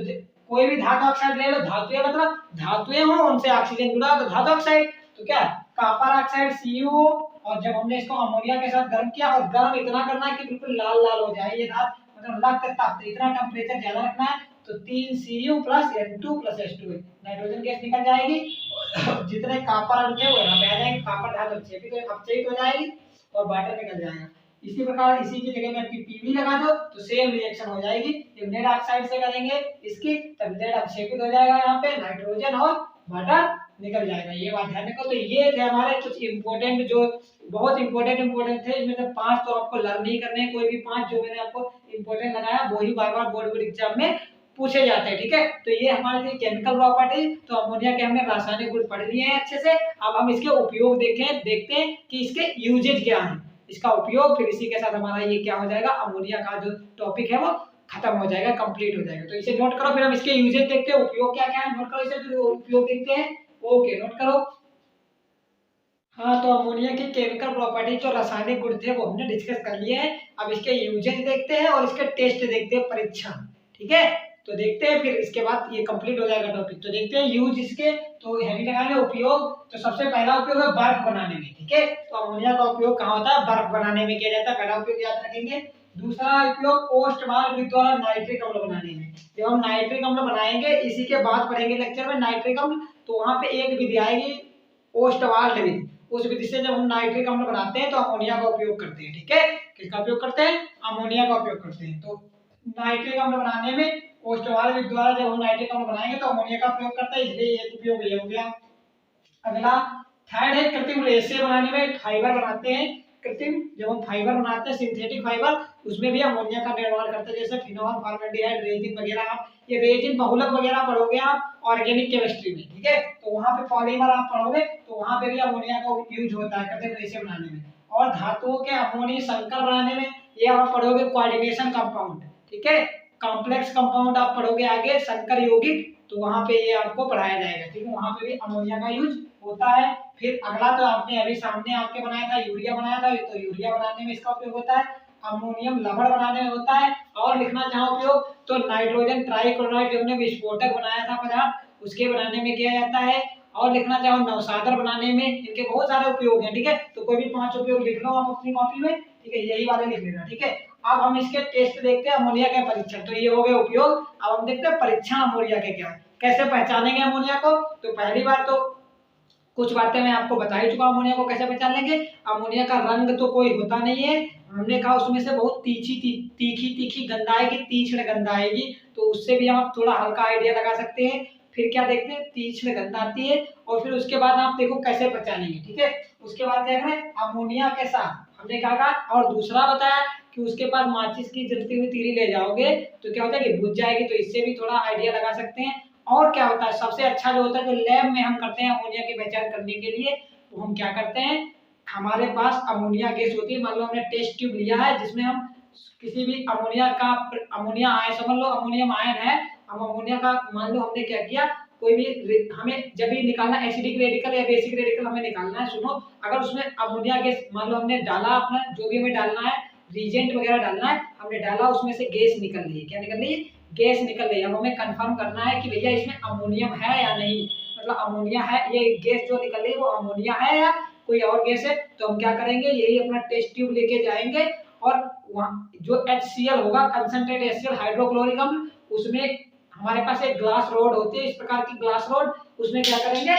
कोई भी धातु ऑक्साइड ले लो, धातुएं मतलब धातुएं हो उनसे ऑक्सीजन जुड़ा तो धातु ऑक्साइड। तो क्या, कॉपर ऑक्साइड CuO, और जब हमने इसको अमोनिया के साथ गर्म किया, और गर्म इतना करना है कि बिल्कुल लाल लाल हो जाए ये धातु, मतलब लगते तापते, इतना टेम्परेचर ज्यादा रखना है। तो 3Cu plus N2 plus H2, nitrogen gas निकल जाएगी, जितने कॉपर अणु थे वो यहाँ पे आ जाएंगे, कॉपर धातु अपचयित हो जाएगी और वाटर निकल जाएगा। इसी प्रकार इसी की जगह में आपकी Pb लगा दो तो सेम रिएक्शन हो जाएगी। जब लेड ऑक्साइड से करेंगे इसकी, तब लेड अपक्षेपित हो जाएगा, यहाँ पे नाइट्रोजन और वाटर निकल जाएगा। ये बात ध्यान रखो। तो ये थे हमारे कुछ इंपॉर्टेंट, जो बहुत इंपॉर्टेंट थे, इसमें से 5 तो आपको लर्न नहीं करने हैं, कोई भी 5 जो मैंने आपको इंपॉर्टेंट लगाया वो ही बार बार बोर्ड एग्जाम में पूछे जाते हैं, ठीक है। तो ये हमारे थे केमिकल प्रॉपर्टी। तो अमोनिया के हमने रासायनिक गुण पढ़ लिए हैं अच्छे से। अब हम इसके उपयोग देखते हैं कि इसके यूजेज क्या हैं, इसका उपयोग। फिर इसी के साथ हमारा ये क्या हो जाएगा, अमोनिया का जो टॉपिक है वो खत्म हो जाएगा, कंप्लीट हो जाएगा। तो इसे नोट करो, फिर हम इसके यूजेज देखते हैं, उपयोग क्या क्या है नोट करो, इसे फिर उपयोग देखते हैं। ओके, नोट करो। हाँ, तो अमोनिया की केमिकल प्रॉपर्टी जो रासायनिक गुण थे वो हमने डिस्कस कर लिए हैं। अब इसके यूजेज देखते हैं और इसके टेस्ट देखते हैं, परीक्षण, ठीक है। तो देखते हैं, फिर इसके बाद ये कंप्लीट हो जाएगा टॉपिक। तो देखते हैं यूज इसके, तो हेडिंग लगाएंगे उपयोग। तो सबसे पहला उपयोग है बर्फ बनाने में, ठीक है। तो अमोनिया का उपयोग कहाँ होता है, बर्फ बनाने में किया जाता है, पहला उपयोग याद रखेंगे। दूसरा उपयोग ओस्टवाल विधि द्वारा नाइट्रिक अम्ल बनाने में। जब हम नाइट्रिक अम्ल बनाएंगे, इसी के बाद पढ़ेंगे लेक्चर में नाइट्रिक अम्ल, तो वहां पे एक विधि आएगी ओस्टवाल विधि। उस विधि से जब हम नाइट्रिक अम्ल बनाते हैं तो अमोनिया का उपयोग करते हैं, ठीक है। किसका उपयोग करते हैं, अमोनिया का उपयोग करते हैं। तो नाइट्रिक अम्ल बनाने में ओस्टवाल विधि द्वारा जब हम नाइट्रिक अम्ल बनाएंगे तो अमोनिया का प्रयोग करते हैं, इसलिए एक उपयोग ये हो गया। अगला थर्ड है कृत्रिम रेशे बनाने में, फाइबर बनाते हैं कृत्रिम, जब हम फाइबर बनाते हैं सिंथेटिक फाइबर, उसमें भी अमोनिया का निर्माण करते हैं, जैसे फिनोल, फॉर्मेल्डिहाइड, रेजिन वगैरह। आप ये रेजिन बहुलक वगैरह पढ़ोगे आप ऑर्गेनिक केमिस्ट्री में, ठीक है। तो वहां पे पॉलीमर आप पढ़ोगे तो वहां पे भी अमोनिया का यूज होता है कृत्रिम रेशे बनाने में। और धातुओं के अमोनियम संकर बनाने में ये आप पढ़ोगे कोऑर्डिनेशन कंपाउंड, ठीक है। कॉम्प्लेक्स कंपाउंड आप पढ़ोगे आगे, संकर यौगिक, तो वहां पे ये आपको पढ़ाया जाएगा, ठीक है। वहां पे भी अमोनिया का यूज होता है। फिर अगला तो आपने अभी सामने आपके बनाया था, यूरिया बनाया था, तो यूरिया बनाने में इसका उपयोग होता है। अमोनियम लवण बनाने में होता है। और लिखना चाहो उपयोग तो नाइट्रोजन ट्राइक्लोराइड जो हमने विस्फोटक बनाया था पदार्थ, उसके बनाने में किया जाता है। और लिखना चाहो नवसागर बनाने में, इनके बहुत सारे उपयोग हैं, ठीक है। तो कोई भी 5 उपयोग लिख लो आप अपनी कॉपी में, ठीक है, यही वाले लिख लेना, ठीक है। अब हम इसके टेस्ट देखते हैं अमोनिया के परीक्षण। तो ये हो गए उपयोग। अब हम देखते हैं परीक्षण अमोनिया के क्या है, कैसे पहचानेंगे अमोनिया को। तो पहली बात तो कुछ बातें मैं आपको बता ही चुका हूं अमोनिया को कैसे पहचान लेंगे। अमोनिया का रंग तो कोई होता नहीं है, हमने कहा उसमें से बहुत तीखी गंध आएगी, तीक्ष्ण गंध आएगी, तो उससे भी आप थोड़ा हल्का आइडिया लगा सकते हैं। फिर क्या देखते हैं, तीक्ष्ण गंध आती है, और फिर उसके बाद आप देखो कैसे पहचानेंगे, ठीक है। उसके बाद क्या करें, अमोनिया के साथ हमने कहा, और दूसरा बताया कि उसके पास माचिस की जलती हुई तीली ले जाओगे तो क्या होता है कि बुझ जाएगी, तो इससे भी थोड़ा आइडिया लगा सकते हैं। और क्या होता है, सबसे अच्छा जो होता है, जो लैब में हम करते हैं अमोनिया की पहचान करने के लिए, तो हम क्या करते हैं, हमारे पास अमोनिया गैस होती है, मान लो हमने टेस्ट ट्यूब लिया है जिसमें हम किसी भी अमोनिया आयन, समझ लो अमोनियम आयन है, हम अमोनिया का मान लो हमने क्या किया, कोई भी हमें जब भी निकालना एसिडिक रेडिकल या बेसिक रेडिकल हमें निकालना है, सुनो, अगर उसमें अमोनिया गैस मान लो हमने डाला, अपना जो भी हमें डालना है, रिएजेंट वगैरह डालना है, हमने डाला, उसमें से गैस निकल रही है, क्या निकल रही है, गैस निकल रही है। अब हमें कंफर्म करना है कि भैया इसमें अमोनियम है या नहीं, मतलब अमोनिया है, ये गैस जो निकल रही है वो अमोनिया है या कोई और गैस है। तो हम क्या करेंगे, यही अपना टेस्ट ट्यूब लेके जाएंगे, और वहाँ जो HCl होगा, कंसंट्रेट HCl हाइड्रोक्लोरिक अम्ल, उसमें हमारे पास एक ग्लास रॉड होती है, इस प्रकार की ग्लास रॉड, उसमें क्या करेंगे,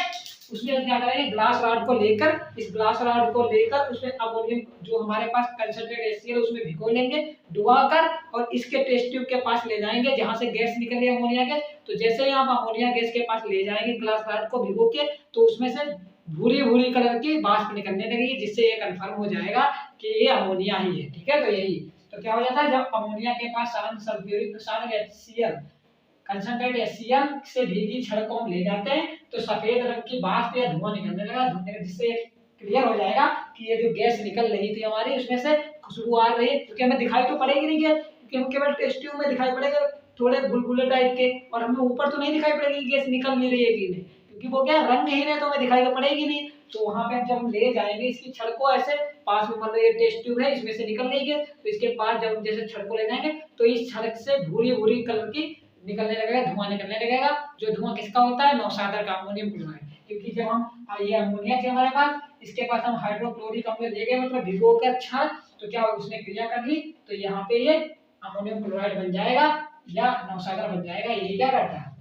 ग्लास रॉड को लेकर, इस ग्लास रॉड को लेकर उसमें अमोनियम जो हमारे पास कंसंट्रेट HCl उसमें भिगो लेंगे डुबाकर, और इसके टेस्ट ट्यूब के पास ले जाएंगे जहां से गैस निकल रही है अमोनिया गैस। तो जैसे ही आप अमोनिया गैस के पास ले जाएंगे ग्लास रॉड को भिगो के, तो उसमें से भूरी भूरी कलर की वाष्प निकलने लगेगी, जिससे ये कंफर्म हो जाएगा कि ये अमोनिया ही है, ठीक है। तो यही तो क्या हो जाता है, जब अमोनिया के पास शांत सल्फ्यूरिक शांत HCl कंसंट्रेट HCl से भीगी छड़ को हम ले जाते हैं, तो सफेद रंग की वाष्प या धुआं निकलने लगा, जिससे क्लियर हो जाएगा कि ये जो गैस निकल रही थी हमारी, उसमें से खुशबू आ रही है, क्योंकि हमें दिखाई तो पड़ेगी नहीं, क्योंकि हम केवल टेस्ट ट्यूब में दिखाई पड़ेगा थोड़े बुलबुले टाइप के, और हमें ऊपर तो नहीं दिखाई पड़ेगी गैस निकल नहीं रही है कि नहीं, क्योंकि वो क्या रंग नहीं है, तो हमें दिखाई तो पड़ेगी नहीं। तो वहां पे जब हम ले जाएंगे इसकी छड़ को, ऐसे पास में मतलब ये टेस्ट ट्यूब है, इसमें से निकल रही है, तो इसके पास जब हम जैसे छड़ को ले जाएंगे, तो इस छड़ से भूरी भूरी कलर की निकलने लगेगा, धुआं निकलने लगेगा, जो धुआं किसका होता है, नौसादर का, अमोनियम क्लोराइड। क्योंकि जब हम ये अमोनिया के हमारे पास, इसके पास हम हाइड्रोक्लोरिक अम्ल ले गए, मतलब भिगो कर छड़, तो क्या उसने क्रिया कर ली, तो यहाँ पे ये अमोनियम क्लोराइड बन जाएगा या नौसागर बन जाएगा। यही क्या करता है,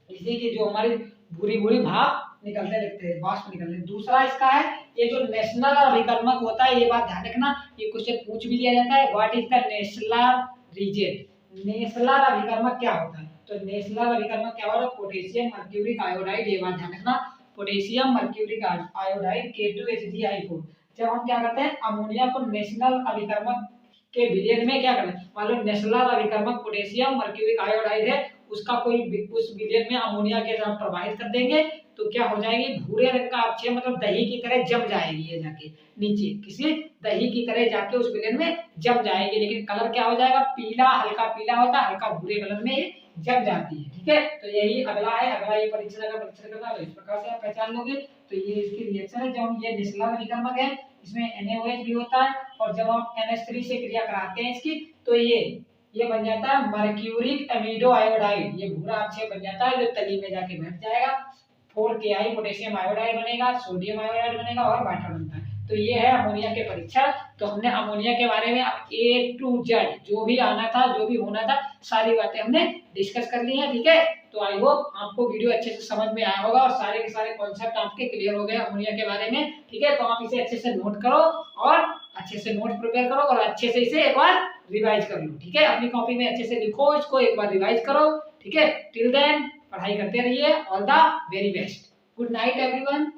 इसी की जो हमारी भूरी भूरी भाप निकलते लगते हैं, वाष्प निकलते। दूसरा इसका है, ये जो नेशनल अभिकर्मक होता है, ये बात ध्यान रखना, ये क्वेश्चन पूछ भी लिया जाता है, what is the national reagent, national अभिकर्मक क्या होता है। तो नेशनल अभिकर्मक क्या होता है, पोटेशियम मर्क्यूरिक आयोडाइड, ये बात ध्यान रखना, पोटेशियम मर्क्यूरिक आयोडाइड K2HgI4। जब हम क्या करते हैं, अमोनिया को नेशनल अभिकर्मक के विलयन में क्या करें, मान लो नेशनल अभिकर्मक पोटेशियम मर्क्यूरिक आयोडाइड है, उसका कोई उस विलयन में अमोनिया के साथ प्रवाहित कर देंगे, तो क्या हो जाएगी, भूरे रंग का अपक्षय, मतलब दही की तरह जम जाएगी, ये जाके नीचे किसी दही की तरह जाके उस विलयन में जम जाएगी, लेकिन कलर क्या हो जाएगा, पीला, हल्का पीला होता है, हल्का भूरे कलर में जम जाती है, ठीक है। तो यही अगला है, अगला ये परीक्षण का परीक्षण करना, तो इस प्रकार से आप पहचान लोगे। तो ये इसकी रिएक्शन है, जब ये नेशनल अभिकर्मक है, इसमें NaOH भी होता है, और जब आप NH3 से क्रिया कराते हैं इसकी, तो ये बन जाता है मर्क्यूरिक एमिडो आयोडाइड, ये भूरा अक्षय बन जाता है, जो तली में जाके बैठ जाएगा, 4Ki पोटेशियम आयोडाइड बनेगा, सोडियम आयोडाइड बनेगा, और वाटर बनता है। तो ये है अमोनिया के परीक्षण। तो हमने अमोनिया के बारे में अब A to Z जो भी आना था, जो भी होना था, सारी बातें हमने डिस्कस कर ली हैं, ठीक है। तो आई होप आपको वीडियो अच्छे से समझ में आया होगा, और सारे के सारे कॉन्सेप्ट आपके क्लियर हो गए अमोनिया के बारे में, ठीक है। तो आप इसे अच्छे से नोट करो, और अच्छे से नोट प्रिपेयर करो, और अच्छे से इसे एक बार रिवाइज कर लो, ठीक है। अपनी कॉपी में अच्छे से लिखो, इसको एक बार रिवाइज करो, ठीक है। टिल देन पढ़ाई करते रहिए, all the very best, good night everyone.